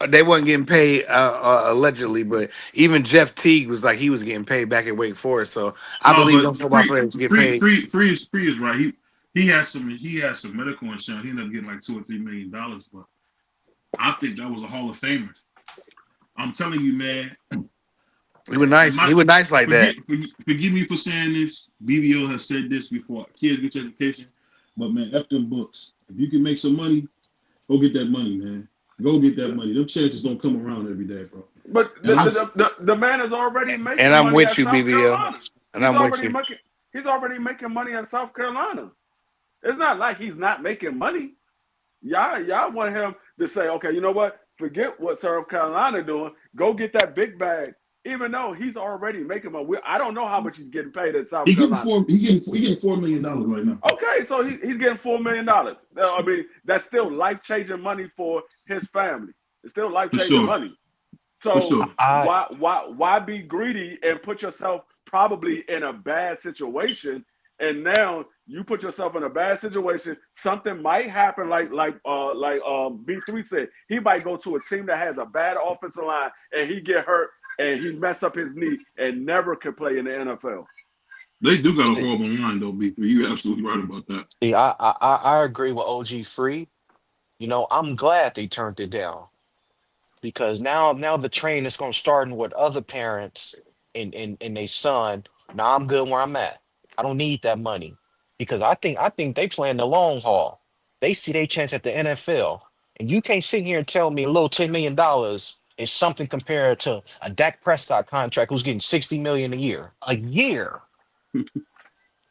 They wasn't getting paid allegedly, but even Jeff Teague was like he was getting paid back at Wake Forest. So I No, believe but those football players get paid. free is right. He has some medical insurance. He ended up getting like $2 or $3 million. But I think that was a Hall of Famer. I'm telling you, man. He was And nice. my He was nice like that. forgive me for saying this. BBO has said this before. Kids get your education, but man, F them books. If you can make some money, go get that money, man. Go get that money. Them chances don't come around every day, bro. But And I'm the man is already And making I'm money with at you, South BVL. Carolina. And I'm with you. He's already making money in South Carolina. It's not like he's not making money. Y'all want him to say, okay, you know what? Forget what South Carolina doing. Go get that big bag. Even though he's already making money. I don't know how much he's getting paid at South he getting Carolina. four. He getting $4 million right now. Okay, so he's getting $4 million. I mean, that's still life-changing money for his family. It's still For life-changing sure. money. For So sure. why be greedy and put yourself probably in a bad situation? And now you put yourself in a bad situation. Something might happen, like B3 said. He might go to a team that has a bad offensive line, and he get hurt, and he mess up his knee, and never could play in the NFL. They do got a horrible line though, B3. You're absolutely right about that. See, I agree with OG Free. You know, I'm glad they turned it down because now the train is going to start with other parents and their son. Now I'm good where I'm at. I don't need that money because I think they playing the long haul. They see their chance at the NFL, and you can't sit here and tell me a little $10 million is something compared to a Dak Prescott contract who's getting 60 million a year. A year.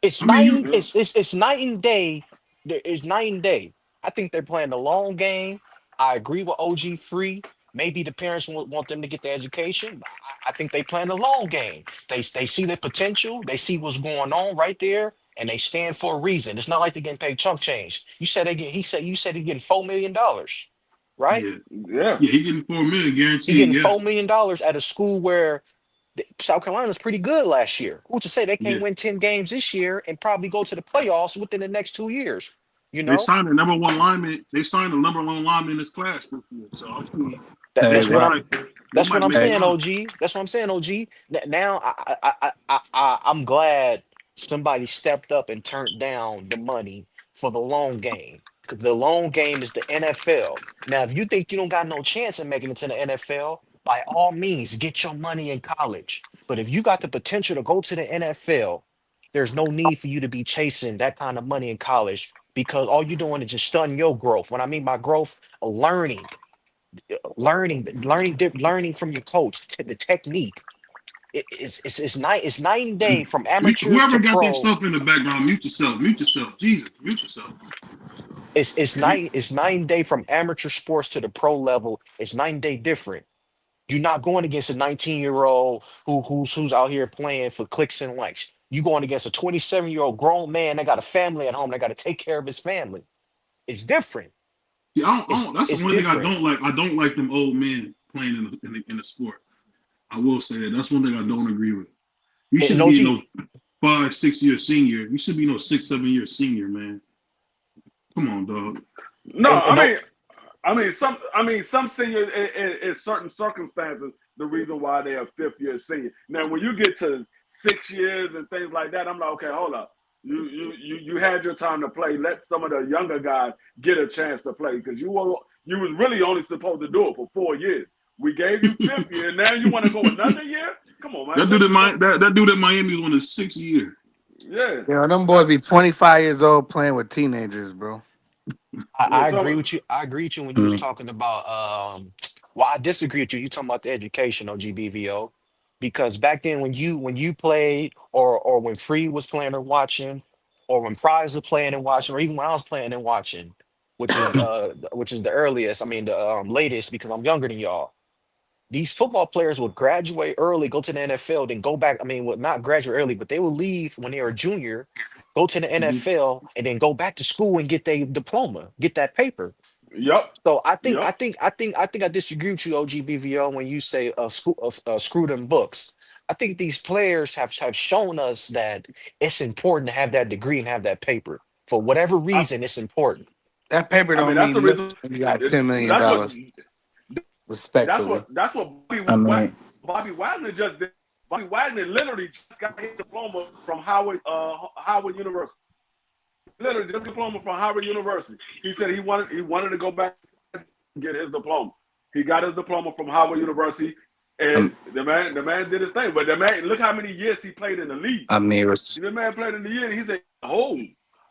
It's I mean, night. you. It's night and day. It's night and day. I think they're playing the long game. I agree with OG Free. Maybe the parents want them to get the education. But I think they playing the long game. They see the potential. They see what's going on right there, and they stand for a reason. It's not like they're getting paid chunk change. You said they get. He said you said he's getting $4 million, right? Yeah. Yeah. Yeah, he getting $4 million He guaranteed. getting Yeah. $4 million at a school where South Carolina's pretty good last year. Who's to say they can't Yeah. win 10 games this year and probably go to the playoffs within the next 2 years? You They know, signed the number one lineman. They signed the number one lineman in this class this year. So hopefully that's they what Hey, I'm. might they That's what might I'm make a saying, run. OG. That's what I'm saying, OG. Now I'm glad somebody stepped up and turned down the money for the long game. Because the long game is the NFL. Now, if you think you don't got no chance of making it to the NFL, by all means, get your money in college. But if you got the potential to go to the NFL, there's no need for you to be chasing that kind of money in college because all you're doing is just stunting your growth. What I mean by growth, learning learning from your coach, the technique. It's night and day from amateurs Whoever to got that pro. stuff in the background, mute yourself. Mute yourself. Jesus, mute yourself. If you, It's night and day from amateur sports to the pro level. It's night and day different. You're not going against a 19-year-old who's out here playing for clicks and likes. You going against a 27-year-old grown man that got a family at home that got to take care of his family. It's different. see, that's the It's one thing I different. don't like. I don't like them old men playing in the sport. I will say that. That's one thing I don't agree with. You And shouldn't be OG, no 5, 6 year senior. You should be no 6, 7 year senior, man. Come on, dog. No, and no, some seniors in certain circumstances, the reason why they are fifth year senior. Now, when you get to 6 years and things like that, I'm like, okay, hold up. You had your time to play. Let some of the younger guys get a chance to play because you was really only supposed to do it for 4 years. We gave you fifth year. Now you want to go another year? Come on, man. That dude at Miami was on his 6th year. Yeah. them boys be 25 years old playing with teenagers, bro. Yeah. I agree So with you. I agree with you when you was talking about well, I disagree with you. You talking about the education on GBVO. Because back then when you played or when Free was playing or watching, or when Prize was playing and watching, or even when I was playing and watching, which is the earliest, I mean the latest because I'm younger than y'all. These football players would graduate early, go to the NFL, then go back. I mean, would not graduate early, but they would leave when they were a junior, go to the Mhm. NFL, and then go back to school and get their diploma, get that paper. Yep. So Yep. I think I disagree with you, OGBVO, when you say screw them books. I think these players have shown us that it's important to have that degree and have that paper. For whatever I, reason, it's important. That paper I mean, don't that's the mean much reason. when you got It, $10 million, that's respectfully. what that's what I mean, Bobby Wagner just did. Bobby Wagner literally just got his diploma from Howard University. Literally, just diploma from Howard University. He said he wanted to go back and get his diploma. He got his diploma from Howard University, and um, the man did his thing. But the man, look how many years he played in the league. I mean, The man played in the year, and he said, "Oh,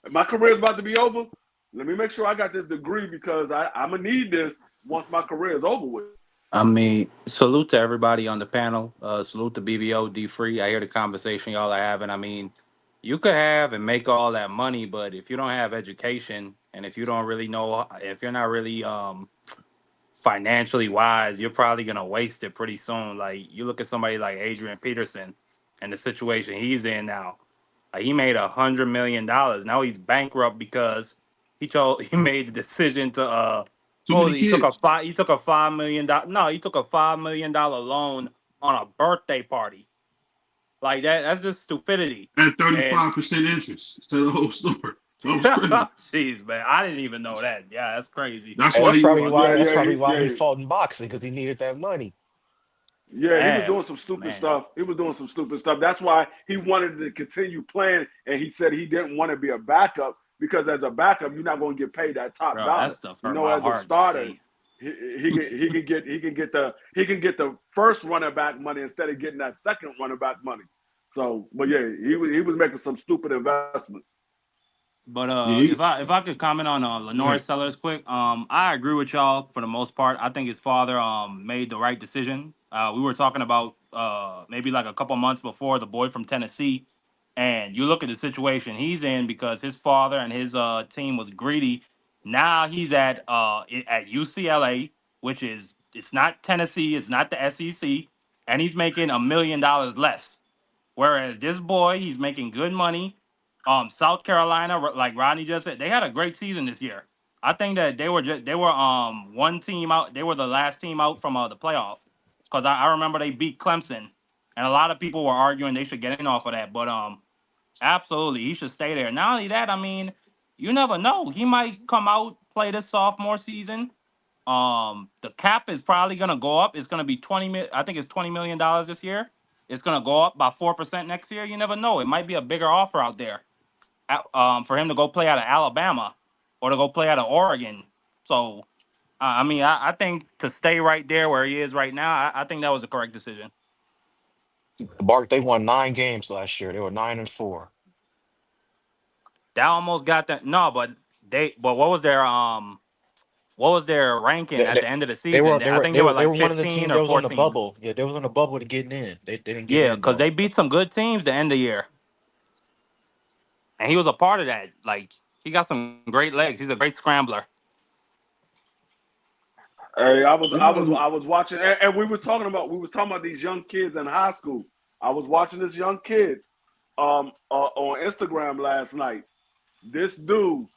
my career is about to be over. Let me make sure I got this degree because I'm gonna need this once my career is over with." I mean, salute to everybody on the panel. Salute to BVO D Free. I hear the conversation y'all are having. I mean, you could have and make all that money, but if you don't have education and if you don't really know, if you're not really financially wise, you're probably gonna waste it pretty soon. Like you look at somebody like Adrian Peterson and the situation he's in now. Like he made $100 million. Now he's bankrupt because he made the decision to Too what was many it? kids. He took a $5 million, no, he took a $5 million loan on a birthday party. Like that's just stupidity. At And 35% interest. Tell the whole story. That was crazy. jeez, man, I didn't even know that. Yeah, that's crazy. That's Hey, why he was. Yeah, that's yeah, probably why he yeah. fought in boxing because he needed that money. Yeah, he was Man, doing some stupid man, stuff. He was doing some stupid stuff. That's why he wanted to continue playing, and he said he didn't want to be a backup because as a backup, you're not going to get paid that top bro, that dollar. stuff You hurt know, my as a heart to starter, see. he can get the first running back money instead of getting that second running back money. So, but yeah, he was making some stupid investments. But Yeah, if I could comment on go Lenore ahead. Sellers quick, I agree with y'all for the most part. I think his father made the right decision. We were talking about maybe like a couple months before the boy from Tennessee, and you look at the situation he's in because his father and his team was greedy. Now he's at UCLA, which is it's not Tennessee, it's not the SEC, and he's making $1 million less. Whereas this boy, he's making good money. South Carolina, like Rodney just said, they had a great season this year. I think that they were one team out. They were the last team out from the playoff because I remember they beat Clemson, and a lot of people were arguing they should get in off of that. But absolutely, he should stay there. Not only that, I mean, you never know. He might come out play this sophomore season. The cap is probably gonna go up. It's gonna be I think it's $20 million this year. It's gonna go up by 4% next year. You never know. It might be a bigger offer out there. For him to go play out of Alabama or to go play out of Oregon. So, I mean, I think to stay right there where he is right now, I think that was the correct decision. Bark, they won 9 games last year. They were 9-4. That almost got that. No, but what was their ranking They, at they, the end of the season? I think they were they like were one of the 15 teams or that was on the 14. bubble. Yeah, they was on the bubble to getting in. They didn't get Yeah, in because though. they beat some good teams to end the year, and he was a part of that. Like he got some great legs. He's a great scrambler. Hey, It wasn't. I was watching, and we was talking about these young kids in high school. I was watching this young kid on Instagram last night. This dude,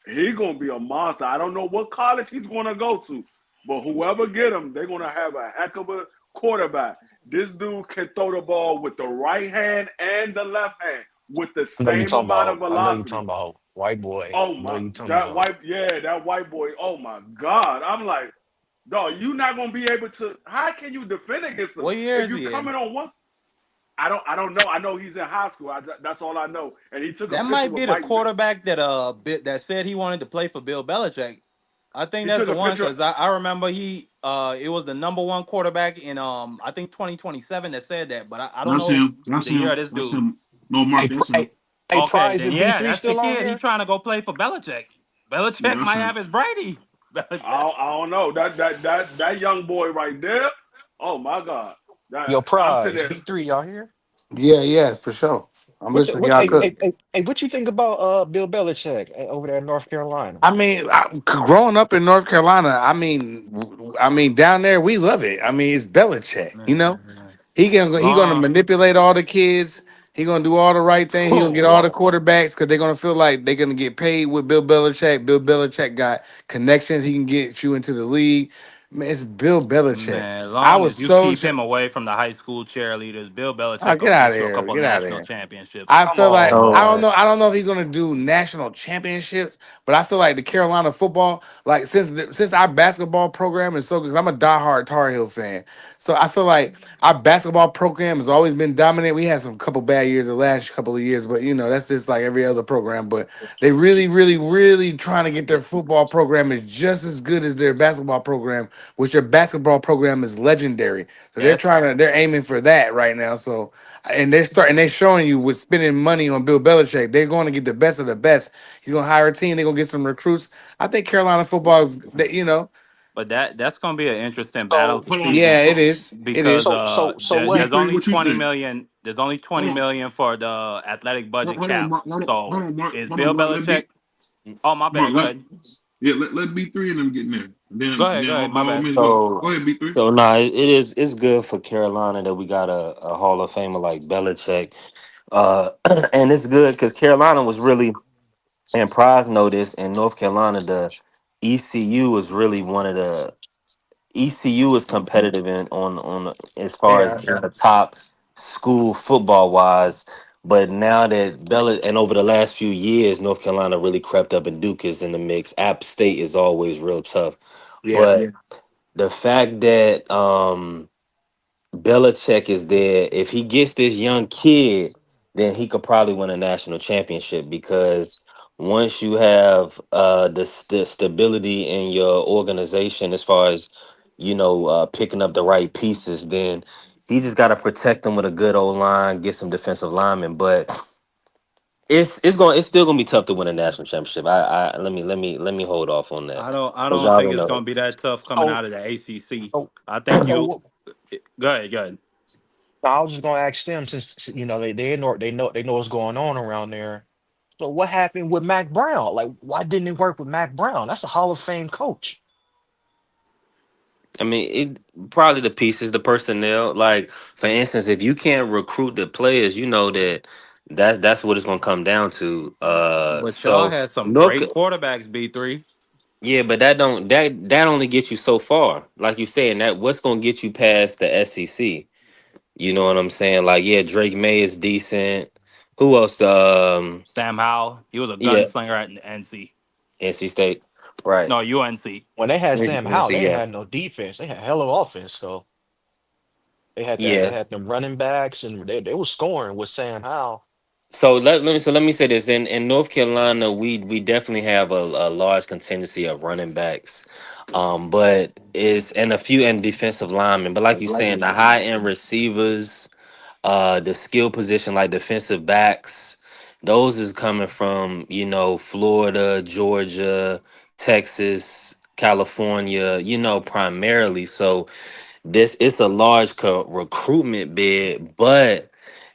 he gonna be a monster. I don't know what college he's gonna go to, but whoever get him, they're gonna have a heck of a quarterback. This dude can throw the ball with the right hand and the left hand with the same amount of I know you velocity. talking about white boy. Oh I know my, you talking about. that white boy. Oh my God, I'm like, dog, you not gonna be able to. How can you defend against him What year if is you he in? coming on one? I don't know. I know he's in high school. That's all I know. And he took a That picture might with be the Mike. quarterback that said he wanted to play for Bill Belichick. I think He that's took the a one picture. because I remember it was the number one quarterback in I think 2027 that said that, but I don't That's know him. That's the year of him. this That's dude. him. No, Mark. Hey, That's him. Okay, Prize then and B yeah, three that's the still on kid. He here? trying to go play for Belichick. Yeah, Belichick that's might him. have his Brady. I don't know that young boy right there. Oh my God, Yo, I'm sitting Prize, there. B3, y'all here? Yeah, yeah, for sure. I'm What you, listening. what Y'all hey, cook. hey, hey, hey, what you think about Bill Belichick over there in North Carolina? I mean, growing up in North Carolina, I mean, down there we love it. I mean, it's Belichick. You know, Man. he gonna Long. manipulate all the kids. He gonna do all the right thing. He gonna Oh get all the Lord. quarterbacks because they're gonna feel like they're gonna get paid with Bill Belichick. Bill Belichick got connections. He can get you into the league. Man, it's Bill Belichick. Man, I long was as you so. keep him away from the high school cheerleaders, Bill Oh, Belichick get gonna out of get you a here! couple Get out of national here! championships. I Come feel like on, So man. I don't know if he's gonna do national championships, but I feel like the Carolina football, like since our basketball program is so good, 'cause I'm a diehard Tar Heel fan, so I feel like our basketball program has always been dominant. We had some couple bad years the last couple of years, but that's just like every other program. But they really, really, really trying to get their football program is just as good as their basketball program, which their basketball program is legendary. So That's they're aiming for that right now. So and they're showing you with spending money on Bill Belichick, they're going to get the best of the best. He's going to hire a team. They're going to get some recruits. I think Carolina football is, but that's gonna be an interesting battle So, to Hold on, see yeah, it is. It because is. so what? there's B3, only what you 20 think? million. There's only Hold 20 on, million for the athletic budget hold on, cap. Mark, hold So on, Mark, is hold on, Bill Mark. Let Belichick? B Oh my Mark, bad. Go ahead. let B3 and them get in there. Go Then ahead. Go ahead. by My all bad. means go. so Go ahead, B3. so nah, it's good for Carolina that we got a Hall of Famer like Belichick. Uh and it's good because Carolina was really, and Prize know this, in North Carolina, the ECU was really one of the ECU is competitive in on as far as being the top school football wise. But now that Bella, and over the last few years, North Carolina really crept up, and Duke is in the mix. App State is always real tough. Yeah. But the fact that Belichick is there. If he gets this young kid, then he could probably win a national championship because once you have the stability in your organization as far as picking up the right pieces, then he just got to protect them with a good old line, get some defensive linemen. But it's still gonna be tough to win a national championship. I let me hold off on that I because don't y'all think don't it's know. gonna be that tough coming So, out of the ACC. so, I think so you. what? Go ahead. Go ahead. I was just gonna ask them since they know what's going on around there. So what happened with Mac Brown? Like, why didn't it work with Mac Brown? That's a Hall of Fame coach. I mean, it probably the pieces, the personnel. Like, for instance, if you can't recruit the players, you know that's what it's gonna come down to. But y'all So had some North, great quarterbacks. B3. yeah, but that only gets you so far. Like you saying, that what's gonna get you past the SEC? You know what I'm saying? Like, yeah, Drake May is decent. Who else? Sam Howell. He was a Yeah, gunslinger at NC. NC State, right? No, UNC. When they had Sam Howell, NC, they ain't yeah, had no defense. They had hella offense. So they yeah. had them running backs and they was scoring with Sam Howell. So let me say this. In North Carolina, we definitely have a large contingency of running backs, but is and a few and defensive linemen. But like you saying, the high end receivers, the skill position like defensive backs, those is coming from Florida, Georgia, Texas, California. Primarily. So this it's a large recruitment bid, but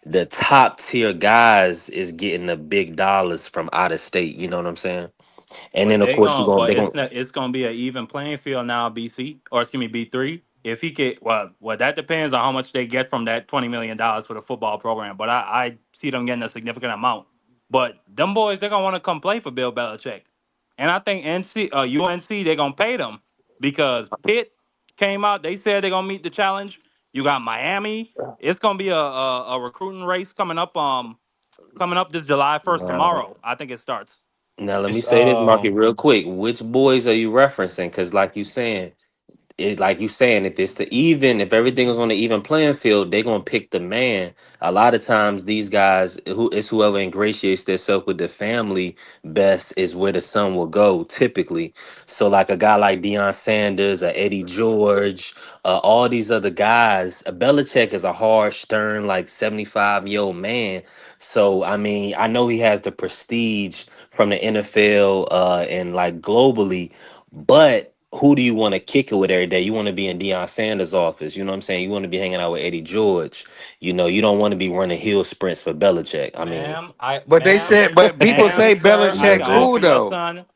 the top tier guys is getting the big dollars from out of state. You know what I'm saying? And then of course But they're going. it's gonna be an even playing field now, BC, or excuse me, B3. If he get well, that depends on how much they get from that $20 million for the football program. But I see them getting a significant amount. But them boys, they're gonna want to come play for Bill Belichick, and I think UNC, they're gonna pay them because Pitt came out. They said they're gonna meet the challenge. You got Miami. It's gonna be a recruiting race coming up this July 1st Now, tomorrow. I think it starts. now let me It's say this, Marky, real quick. Which boys are you referencing? Because like you saying, if it's if everything is on the even playing field, they're gonna pick the man. A lot of times these guys whoever ingratiates themselves with the family best is where the son will go typically. So like a guy like Deion Sanders or Eddie George, all these other guys, Belichick is a hard, stern, like 75-year-old man. So I mean, I know he has the prestige from the NFL and like globally, but who do you want to kick it with every day? You want to be in Deion Sanders' office. You know what I'm saying? You want to be hanging out with Eddie George. You know, you don't want to be running hill sprints for Belichick. I mean, But they said, but people say Sir, I Belichick can agree. cool offer your though. son.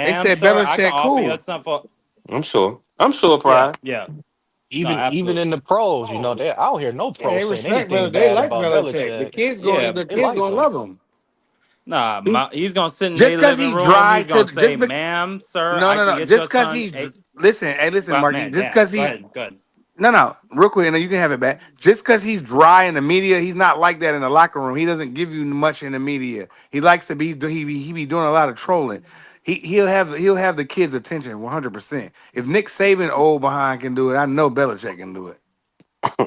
They Ma'am, said sir, I can Belichick offer your cool. son for. I'm sure. I'm sure, Yeah, Pride. yeah. No, Even in absolutely. the pros, you know, I don't hear no Yeah, pro they saying respect anything Belichick. They bad like about Belichick. The Belichick. kids Yeah, going, the they kids like gonna him. love him. Nah, he's gonna sit in Just their cause living he's room. dry He's to gonna say, just be, "Ma'am, sir, no I no can no. get your Just cause son." he's listen, hey listen, Well, Marky. man, Just yeah. cause Go he ahead, go ahead. no real quick, and you can have it back. Just cause he's dry in the media, he's not like that in the locker room. He doesn't give you much in the media. He likes to be he be doing a lot of trolling. He'll have the kids' attention 100%. If Nick Saban old behind can do it, I know Belichick can do it.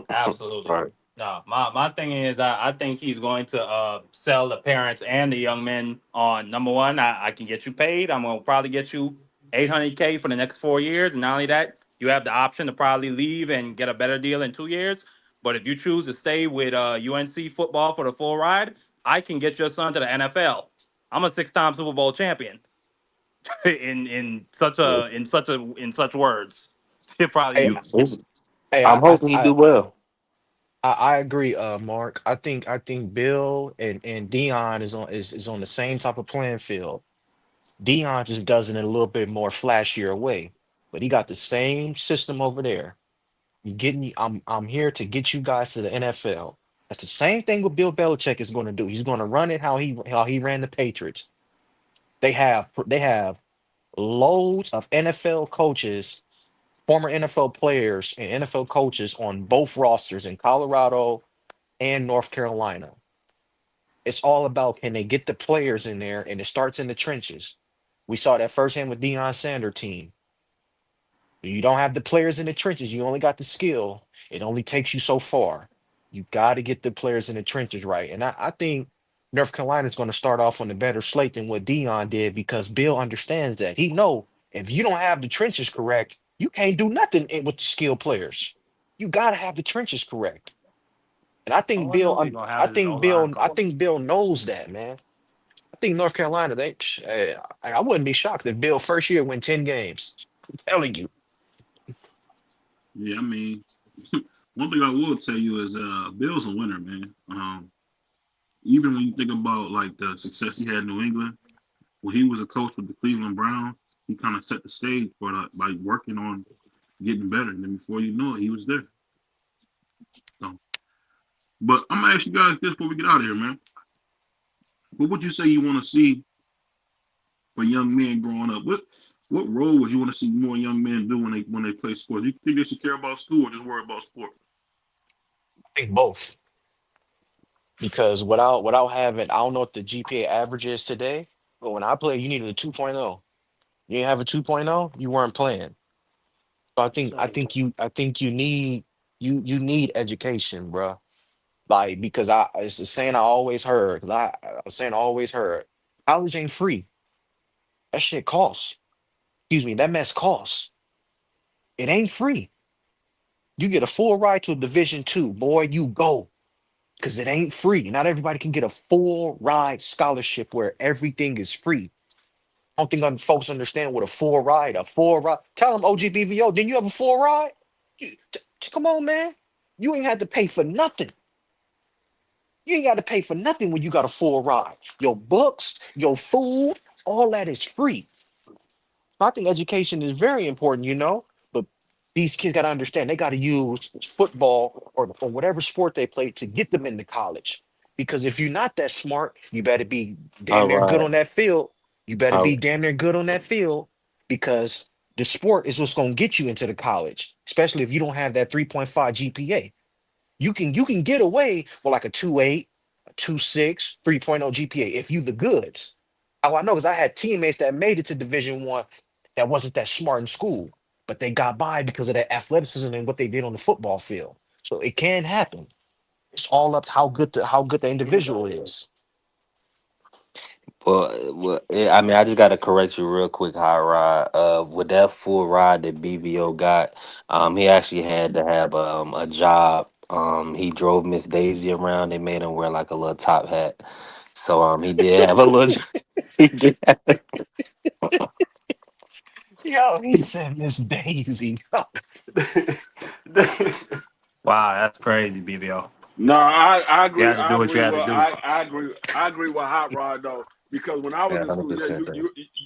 Absolutely. Right. No, my thing is, I think he's going to sell the parents and the young men on number one. I can get you paid. I'm gonna probably get you 800K for the next 4 years, and not only that, you have the option to probably leave and get a better deal in 2 years. But if you choose to stay with UNC football for the full ride, I can get your son to the NFL. I'm a six-time Super Bowl champion. In such words, he probably Hey, used. hey, I'm hoping he do well. I agree, Mark. I think Bill and Dion is on the same type of playing field. Dion just does it in a little bit more flashier way, but he got the same system over there. You getting you, I'm here to get you guys to the NFL. That's the same thing what Bill Belichick is going to do. He's going to run it how he ran the Patriots. They have loads of NFL coaches, former NFL players, and NFL coaches on both rosters in Colorado and North Carolina. It's all about can they get the players in there, and it starts in the trenches. We saw that firsthand with Deion Sanders' team. You don't have the players in the trenches. You only got the skill. It only takes you so far. You got to get the players in the trenches right. And I think North Carolina is going to start off on a better slate than what Dion did because Bill understands that. He know if you don't have the trenches correct, you can't do nothing with the skilled players. You got to have the trenches correct. And I think All I Bill, know he's gonna have I is his O think line Bill, I coach. think Bill knows that, man. I think North Carolina, I wouldn't be shocked if Bill first year win 10 games. I'm telling you. Yeah, I mean, one thing I will tell you is Bill's a winner, man. Even when you think about like the success he had in New England, when he was a coach with the Cleveland Browns, he kind of set the stage for by working on getting better. And then before you know it, he was there. So, but I'm gonna ask you guys this before we get out of here, man. What would you say you want to see for young men growing up? What role would you want to see more young men do when they play sports? You think they should care about school or just worry about sports? I think both. Because without having, I don't know what the GPA average is today, but when I played, you needed a 2.0. You didn't have a 2.0, you weren't playing. So Fact. I think you need education, bro. Like because it's the saying I always heard. 'Cause I was saying I always heard. College ain't free. That shit costs. Excuse me, that mess costs. It ain't free. You get a full ride to a Division 2, boy. You go because it ain't free. Not everybody can get a full ride scholarship where everything is free. I don't think folks understand what a full ride. A full ride. Tell them OGBVO. Didn't you have a full ride? Come on, man. You ain't had to pay for nothing. You ain't got to pay for nothing when you got a full ride. Your books, your food, all that is free. I think education is very important, but these kids got to understand they got to use football or whatever sport they play to get them into college. Because if you're not that smart, you better be damn All near good right. on that field. You better All be damn near good on that field because the sport is what's going to get you into the college, especially if you don't have that 3.5 GPA. You can get away with like a 2.8, a 2.6, 3.0 GPA if you the goods. How I know is I had teammates that made it to Division 1 that wasn't that smart in school, but they got by because of their athleticism and what they did on the football field. So it can happen. It's all up to how good the individual is. I mean, I just got to correct you real quick, Hot Rod. With that full ride that BVO got, he actually had to have a job. He drove Miss Daisy around. They made him wear like a little top hat. So he did have a little. He did. Yo, he said Miss Daisy. Wow, that's crazy, BVO. No, I You agree. had to do I what you agree had to with do. I agree. I agree with Hot Rod though, because when I was Yeah, in school, yeah, 100%, bro.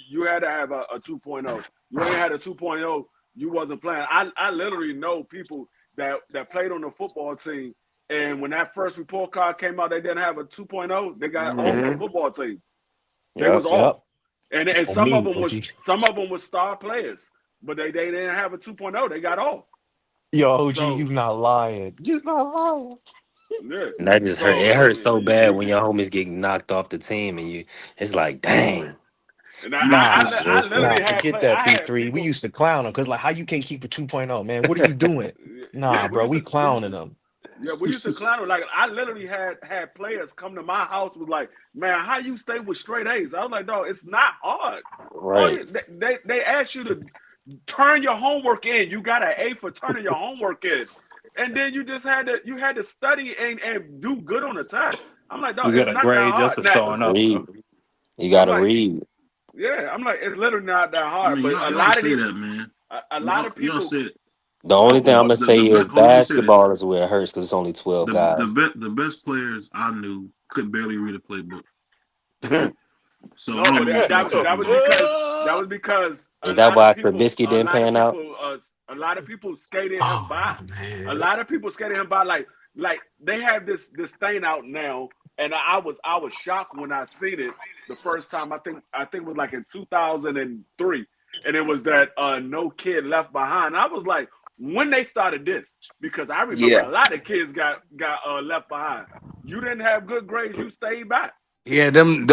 you had to have a 2.0. You ain't had a 2.0, you wasn't playing. I literally know people that played on the football team, and when that first report card came out, they didn't have a 2.0. They got off the Mm-hmm. football team. They was Yep. off, Yep. and On some of me, them was OG. star players, but they didn't have a 2.0. They got off. Yo, OG, So you not lying. You not lying. yeah. And that just hurt. So It hurts so bad when you your homies get knocked off the team, and it's like, dang. and Nah, I literally had forget that, I had B3. We people. used to clown him because, like, how you can't keep a 2.0, man? What are you doing? Yeah, Nah, bro, we clowning them. we used to clown. Like I literally had players come to my house was like, man, how you stay with straight A's? I was like, dog, it's not hard. Right. They ask you to turn your homework in. You got an A for turning your homework in, and then you just had to study and do good on the test. I'm like, dog, You get it's a not that grade just hard. for Now, showing up. Read. You I'm gotta like, read. yeah, I'm like, it's literally not that I hard. mean, But a y'all lot of say these, that, man. a lot of Y'all people. say The Go only ahead, thing I'm Willie. gonna say is hold on, let me say this. basketball is where it hurts because it's only 12 guys. The best players I knew could barely read a playbook. So I No, don't but know what y'all that talking was about. because Is that why Trubisky didn't pan out? a lot of people skated him Oh, by. A man. lot of people skated him by. Like they have this thing out now, and I was shocked when I seen it the first time. I think it was like in 2003, and it was that no kid left behind. I was like, when they started this, because I remember Yeah. a lot of kids got left behind. You didn't have good grades, you stayed back. Yeah, them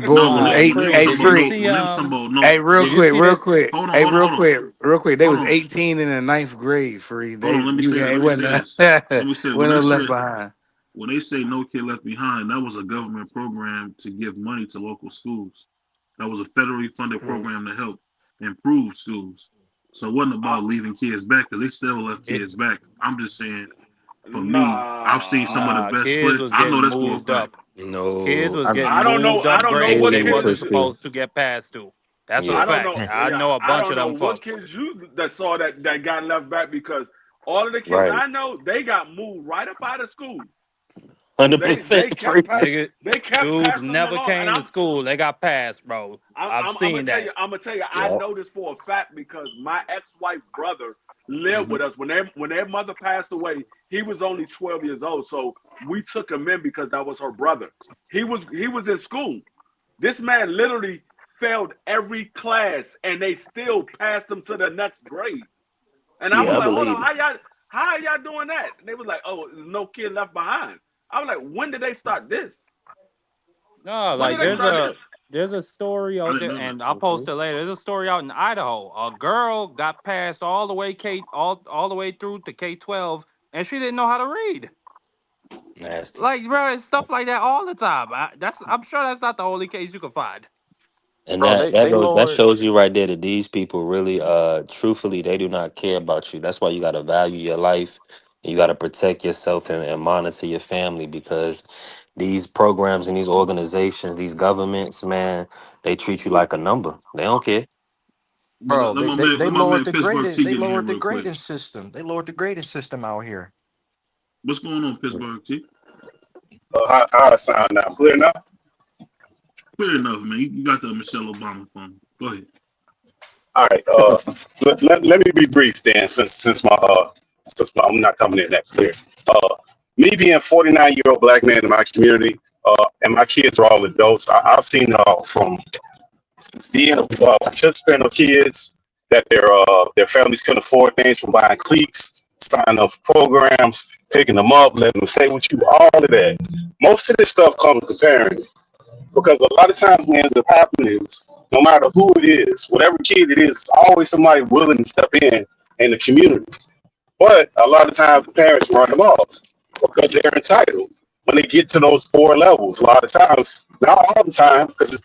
boys No, was Nah, eight. when they free. was Hey, talking Did about you free. no, see when they was talking about Hey, no. real did you quick, see real this? quick. Hold on, Hey, hold on, real hold on, quick, real quick. They hold was on, 18 in the ninth grade. Free. hold on. Let me say It let me say wasn't this. Let me say wasn't no left behind. when they say no kid left behind, that was a government program to give money to local schools. That was a federally funded program to help improve schools. So it wasn't I, about leaving kids back because they still left It, kids back. I'm just saying, for me, I've seen some of the nah, nah, best kids players. was I know getting this for a moved fact. up. Kids No, was getting I don't know. moved I up don't know they grades were what they getting kids. wasn't pushed through. supposed to get passed to. That's a Yeah. I don't know. fact. I Yeah, know a I bunch don't of know them what folks. kids you that saw that got left back because all of the kids Right. I know they got moved right up out of school. They 100% free. Nigga, kept dudes passing them never along, and came to school. They got passed, bro. I've I'm gonna seen tell you, that. I Yep. know this for a fact because my ex-wife brother lived Hmm. with us when their mother passed away. He was only 12 years old, so we took him in because that was her brother. He was in school. This man literally failed every class, and they still passed him to the next grade. And I was Yeah, I like, hold believe on, it. how are y'all doing that? And they was like, oh, there's no kid left behind. I was like, when did they start this? No, When like did they start this? there's a story I out didn't there, know that. and I'll post it later. There's a story out in Idaho. A girl got passed all the way all the way through to K-12, and she didn't know how to read. Nasty. Like, bro, it's stuff like that all the time. I'm sure that's not the only case you can find. And Bro, they that lowered. shows you right there that these people really truthfully they do not care about you. That's why you gotta value your life. You gotta protect yourself and monitor your family because these programs and these organizations, these governments, man, they treat you like a number. They don't care. But Bro, they let my lowered man the Pittsburgh grading. T They get in here lowered the real quick. grading system. They lowered the grading system out here. What's going on, Pittsburgh T? How it sound now? Clear now? Clear enough, man. You got the Michelle Obama phone. Go ahead. All right. Let me be brief then, since I'm not coming in that clear. Me being 49-year-old black man in my community, and my kids are all adults. I've seen it all from being a participant of kids that their families couldn't afford things from buying cleats, signing up for programs, picking them up, letting them stay with you, all of that. Most of this stuff comes to parenting. Because a lot of times what ends up happening is no matter who it is, whatever kid it is, always somebody willing to step in the community. But a lot of times the parents run them off because they're entitled. When they get to those 4 levels, a lot of times, not all the time, because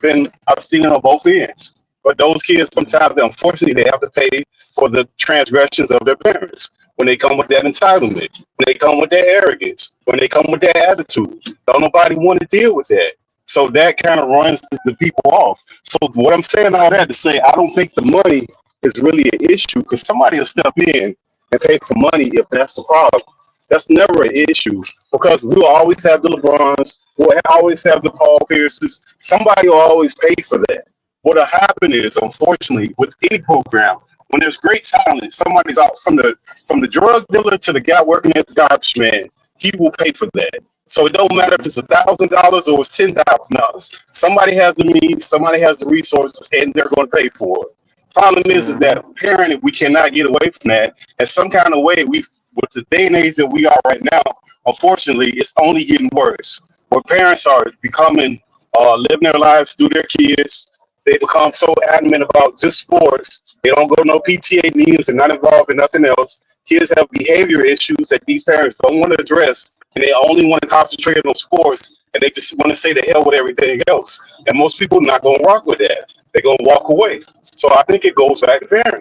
I've seen it on both ends. But those kids sometimes, unfortunately, they have to pay for the transgressions of their parents. When they come with that entitlement, when they come with that arrogance, when they come with that attitude, don't nobody want to deal with that. So that kind of runs the people off. So what I'm saying all that to say, I don't think the money is really an issue because somebody will step in and pay for money if that's the problem. That's never an issue because we'll always have the LeBrons, we'll always have the Paul Pierces. Somebody will always pay for that. What'll happen is, unfortunately, with any program, when there's great talent, somebody's out from the drug dealer to the guy working at the garbage man. He will pay for that. So it don't matter if it's $1,000 or it's $10,000. Somebody has the means, somebody has the resources, and they're going to pay for it. Problem is that parenting, we cannot get away from that. In some kind of way, with the day and age that we are right now, unfortunately, it's only getting worse. Where parents are becoming, living their lives through their kids. They become so adamant about just sports. They don't go to no PTA meetings and not involved in nothing else. Kids have behavior issues that these parents don't want to address, and they only want to concentrate on sports, and they just want to say the hell with everything else. And most people are not going to rock with that. They're going to walk away. So I think it goes back to parenting.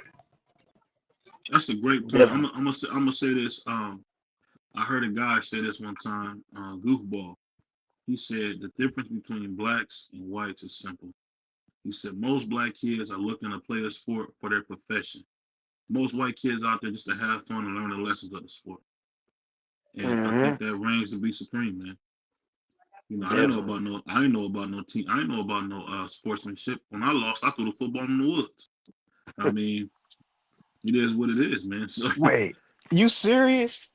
That's a great point. I'm gonna say this. I heard a guy say this one time, Goofball. He said the difference between blacks and whites is simple. He said most black kids are looking to play a sport for their profession. Most white kids out there just to have fun and learn the lessons of the sport. And I think that reigns to be supreme, man. You know, I didn't know about no team. I didn't know about no sportsmanship. When I lost, I threw the football in the woods. I mean, it is what it is, man. So Wait, you serious?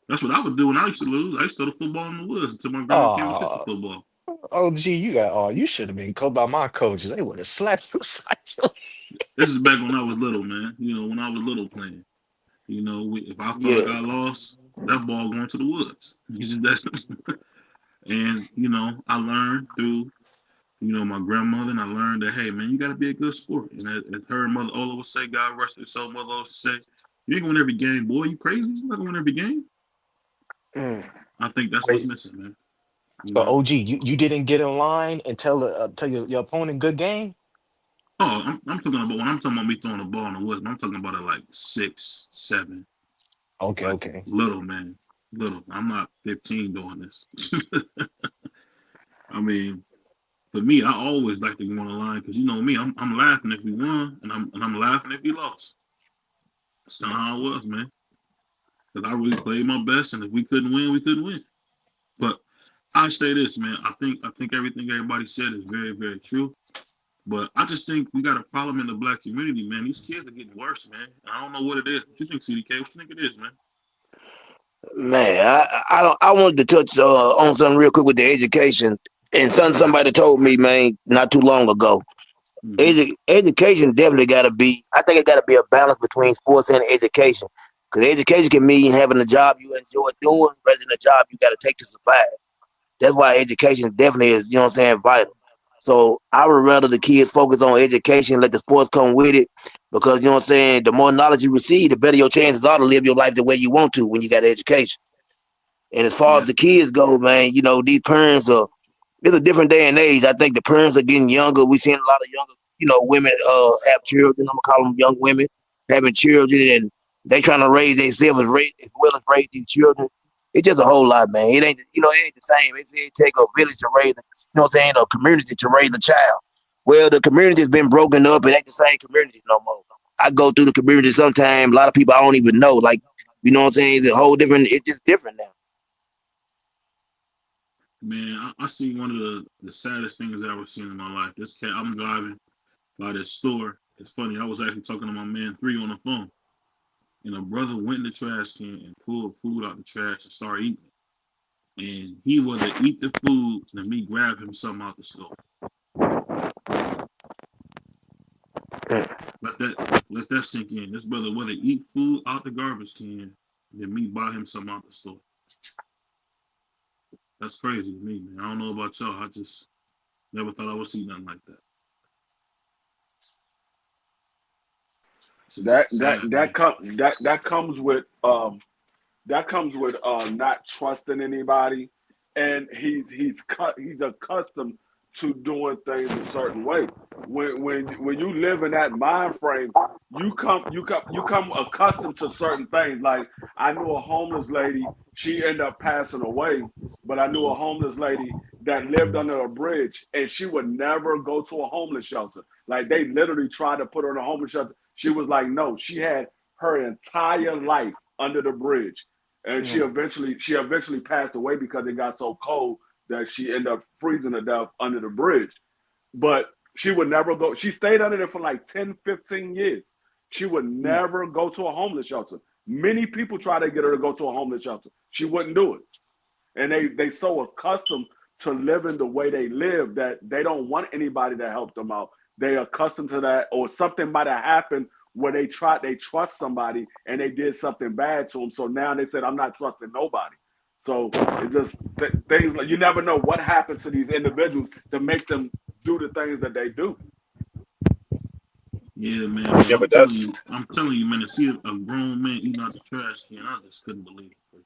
that's what I would do when I used to lose. I used to throw the football in the woods until my grandma came and took the football. Oh, gee, you should have been coached by my coaches. They would have slapped you. This is back when I was little, man. You know, when I was little playing. You know, if I felt like I lost, that ball going to the woods. And, you know, I learned through, you know, my grandmother, and I learned that, hey, man, you got to be a good sport. And as her mother Ola would say, God rest her soul, mother always say, you ain't going to win every game, boy. You crazy? You're not going to win every game. I think that's what's missing, man. So, OG, you didn't get in line and tell your opponent good game? Oh, I'm talking about when I'm talking about me throwing the ball in the woods, I'm talking about it like 6, 7. Okay. Little, man. Little. I'm not 15 doing this. I mean, for me, I always like to go on the line because you know me, I'm laughing if we won, and I'm laughing if we lost. That's not how it was, man. Because I really played my best, and if we couldn't win, we couldn't win. But I say this, man. I think everything everybody said is very, very true. But I just think we got a problem in the black community, man. These kids are getting worse, man. I don't know what it is. What you think, CDK? What you think it is, man? Man, I wanted to touch on something real quick with the education. And somebody told me, man, not too long ago. Education definitely got to be. I think it got to be a balance between sports and education. Because education can mean having a job you enjoy doing, rather than a job you got to take to survive. That's why education definitely is, you know what I'm saying, vital. So I would rather the kids focus on education, let the sports come with it, because, you know what I'm saying, the more knowledge you receive, the better your chances are to live your life the way you want to when you got education. And as far as the kids go, man, you know, these parents it's a different day and age. I think the parents are getting younger. We're seeing a lot of younger, you know, women have children. I'm going to call them young women having children, and they trying to raise themselves as well as raise these children. It's just a whole lot, man. It ain't, you know, it ain't the same. It take a village to raise, you know what I'm saying, a community to raise a child. Well, the community's been broken up. It ain't the same community no more. I go through the community sometimes. A lot of people I don't even know. Like, you know what I'm saying? It's a whole different, it's just different now. Man, I see one of the saddest things I've ever seen in my life. This cat, I'm driving by this store. It's funny. I was actually talking to my man 3 on the phone. And a brother went in the trash can and pulled food out the trash and started eating it. And he was to eat the food and me grab him something out the store. Let that sink in. This brother whether eat food out the garbage can than me buy him something out the store. That's crazy to me, man. I don't know about y'all. I just never thought I would see nothing like that. That comes with not trusting anybody, and he's accustomed to doing things a certain way. When you live in that mind frame, you come accustomed to certain things. Like I knew a homeless lady, she ended up passing away, but I knew a homeless lady that lived under a bridge, and she would never go to a homeless shelter. Like they literally tried to put her in a homeless shelter. She was like, no. She had her entire life under the bridge, and she eventually passed away because it got so cold that she ended up freezing to death under the bridge. But she would never go. She stayed under there for like 10, 15 years. She would never go to a homeless shelter. Many people try to get her to go to a homeless shelter. She wouldn't do it. And they so accustomed to living the way they live that they don't want anybody to help them out. They accustomed to that, or something might have happened where they trust somebody and they did something bad to them. So now they said, I'm not trusting nobody. So it's just things like you never know what happens to these individuals to make them do the things that they do. Yeah, man. Yeah, but that's I'm telling you, man, to see a grown man eating out the trash can, I just couldn't believe it.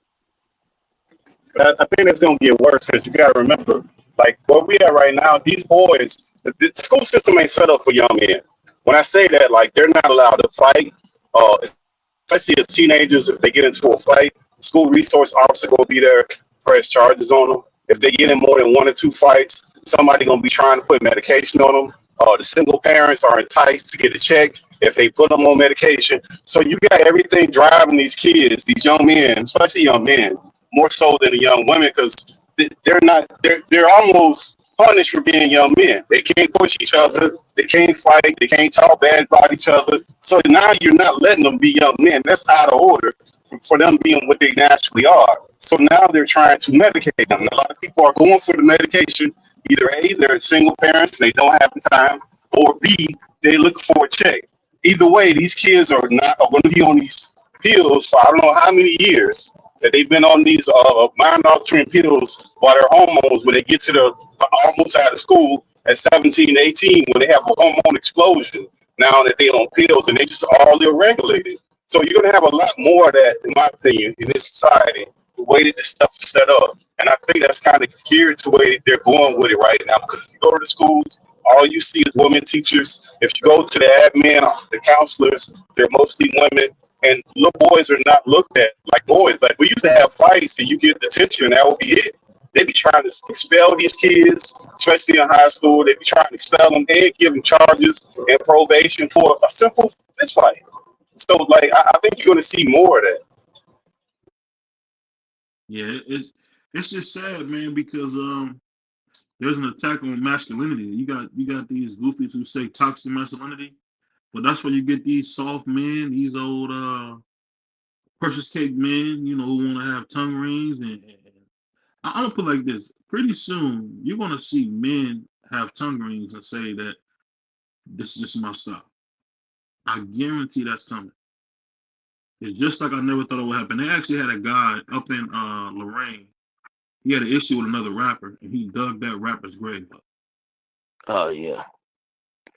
But I think it's gonna get worse because you gotta remember, like where we at right now, these boys, the school system ain't set up for young men. When I say that, like they're not allowed to fight, especially as teenagers. If they get into a fight, school resource officer gonna be there, press charges on them. If they get in more than 1 or 2 fights, somebody gonna be trying to put medication on them. The single parents are enticed to get a check if they put them on medication. So you got everything driving these kids, these young men, especially young men, more so than the young women, because they're almost punished for being young men. They can't push each other, they can't fight, they can't talk bad about each other. So now you're not letting them be young men. That's out of order for them being what they naturally are. So now they're trying to medicate them. A lot of people are going for the medication. Either A, they're single parents, they don't have the time, or B, they look for a check. Either way, these kids are going to be on these pills for I don't know how many years that they've been on these mind-altering pills while their hormones, when they get to the almost out of school at 17, 18, when they have a hormone explosion, now that they're on pills and they just all regulated. So you're going to have a lot more of that, in my opinion, in this society, the way that this stuff is set up. And I think that's kind of geared to the way they're going with it right now. Because if you go to the schools, all you see is women teachers. If you go to the admin, the counselors, they're mostly women. And little boys are not looked at like boys. Like we used to have fights and you get detention and that would be it. They be trying to expel these kids, especially in high school. They be trying to expel them and give them charges and probation for a simple fist fight. So, like, I think you're going to see more of that. Yeah, it's just sad, man, because there's an attack on masculinity. You got these goofies who say toxic masculinity, but that's where you get these soft men, these old precious cake men, who want to have tongue rings. And I'm gonna put it like this: pretty soon you're gonna see men have tongue rings and say that this is just my style. I guarantee that's coming. It's just like I never thought it would happen. They actually had a guy up in Lorraine. He had an issue with another rapper, and he dug that rapper's grave up. Oh yeah,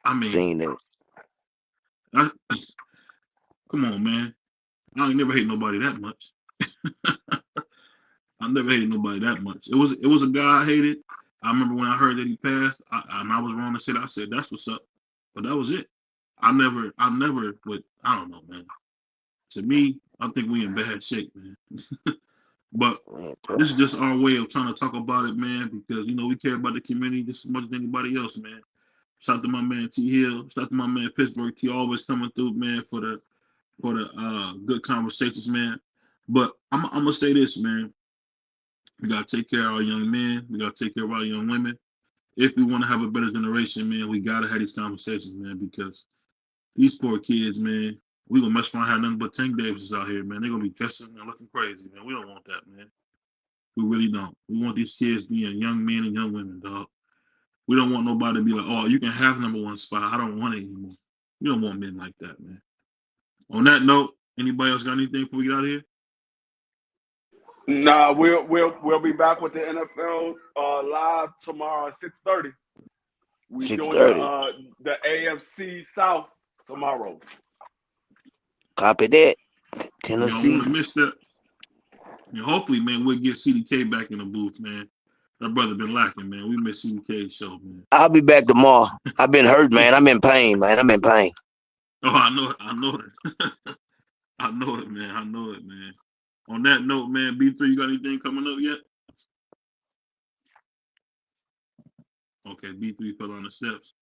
I mean, seen it. Come on, man. I ain't never hate nobody that much. I never hated nobody that much. It was a guy I hated. I remember when I heard that he passed, and I was wrong to say that. I said, that's what's up. But that was it. I never would, I don't know, man. To me, I think we in bad shape, man. But this is just our way of trying to talk about it, man, because, we care about the community just as much as anybody else, man. Shout out to my man T Hill. Shout out to my man Pittsburgh T, always coming through, man, for the good conversations, man. But I'm gonna say this, man. We gotta take care of our young men. We gotta take care of our young women. If we want to have a better generation, man, we gotta have these conversations, man, because these poor kids, man, we gonna mess around have nothing but Tank Davises out here, man. They're gonna be dressing and looking crazy, man. We don't want that, man. We really don't. We want these kids being young men and young women, dog. We don't want nobody to be like, oh, you can have number one spot. I don't want it anymore. We don't want men like that, man. On that note, anybody else got anything before we get out of here? Nah, we'll be back with the NFL live tomorrow at 6:30. We're doing the AFC South tomorrow. Copy that. Tennessee. You don't want to miss that. And hopefully, man, we'll get CDK back in the booth, man. That brother been lacking, man. We miss CDK's show, man. I'll be back tomorrow. I've been hurt, man. I'm in pain, man. I'm in pain. Oh, I know it. I know it. I know it, man. I know it, man. On that note, man, B3, you got anything coming up yet? Okay, B3 fell on the steps.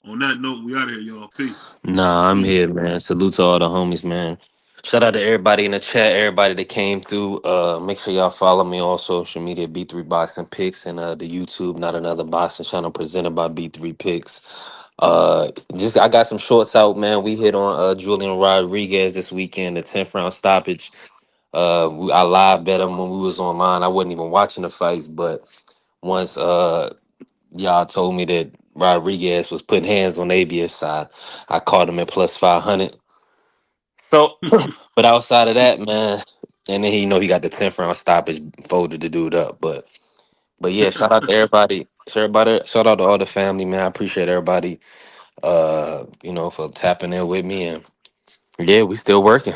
On that note, we out of here, y'all. Peace. Nah, I'm Peace. here, man. Salute to all the homies, man. Shout out to everybody in the chat, everybody that came through. Make sure y'all follow me on social media, B3 Boxing Picks, and the YouTube, Not Another Boxing Channel, presented by B3 Picks. Just I got some shorts out, man. We hit on Julian Rodriguez this weekend, the 10th round stoppage. I live bet him when we was online. I wasn't even watching the fights, but once y'all told me that Rodriguez was putting hands on ABS side, I caught him at plus 500. So, but outside of that, man, and then he got the 10th round stoppage, folded the dude up. But yeah, shout out to everybody. Shout out to all the family, man. I appreciate everybody, for tapping in with me. And yeah, we still working.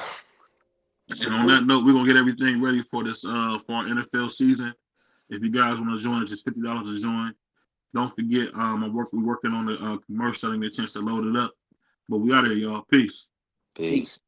And on that note, we're gonna get everything ready for this for our NFL season. If you guys want to join, it's just $50 to join. Don't forget, we're working on the commercial, getting a chance to load it up. But we out of here, y'all. Peace. Peace.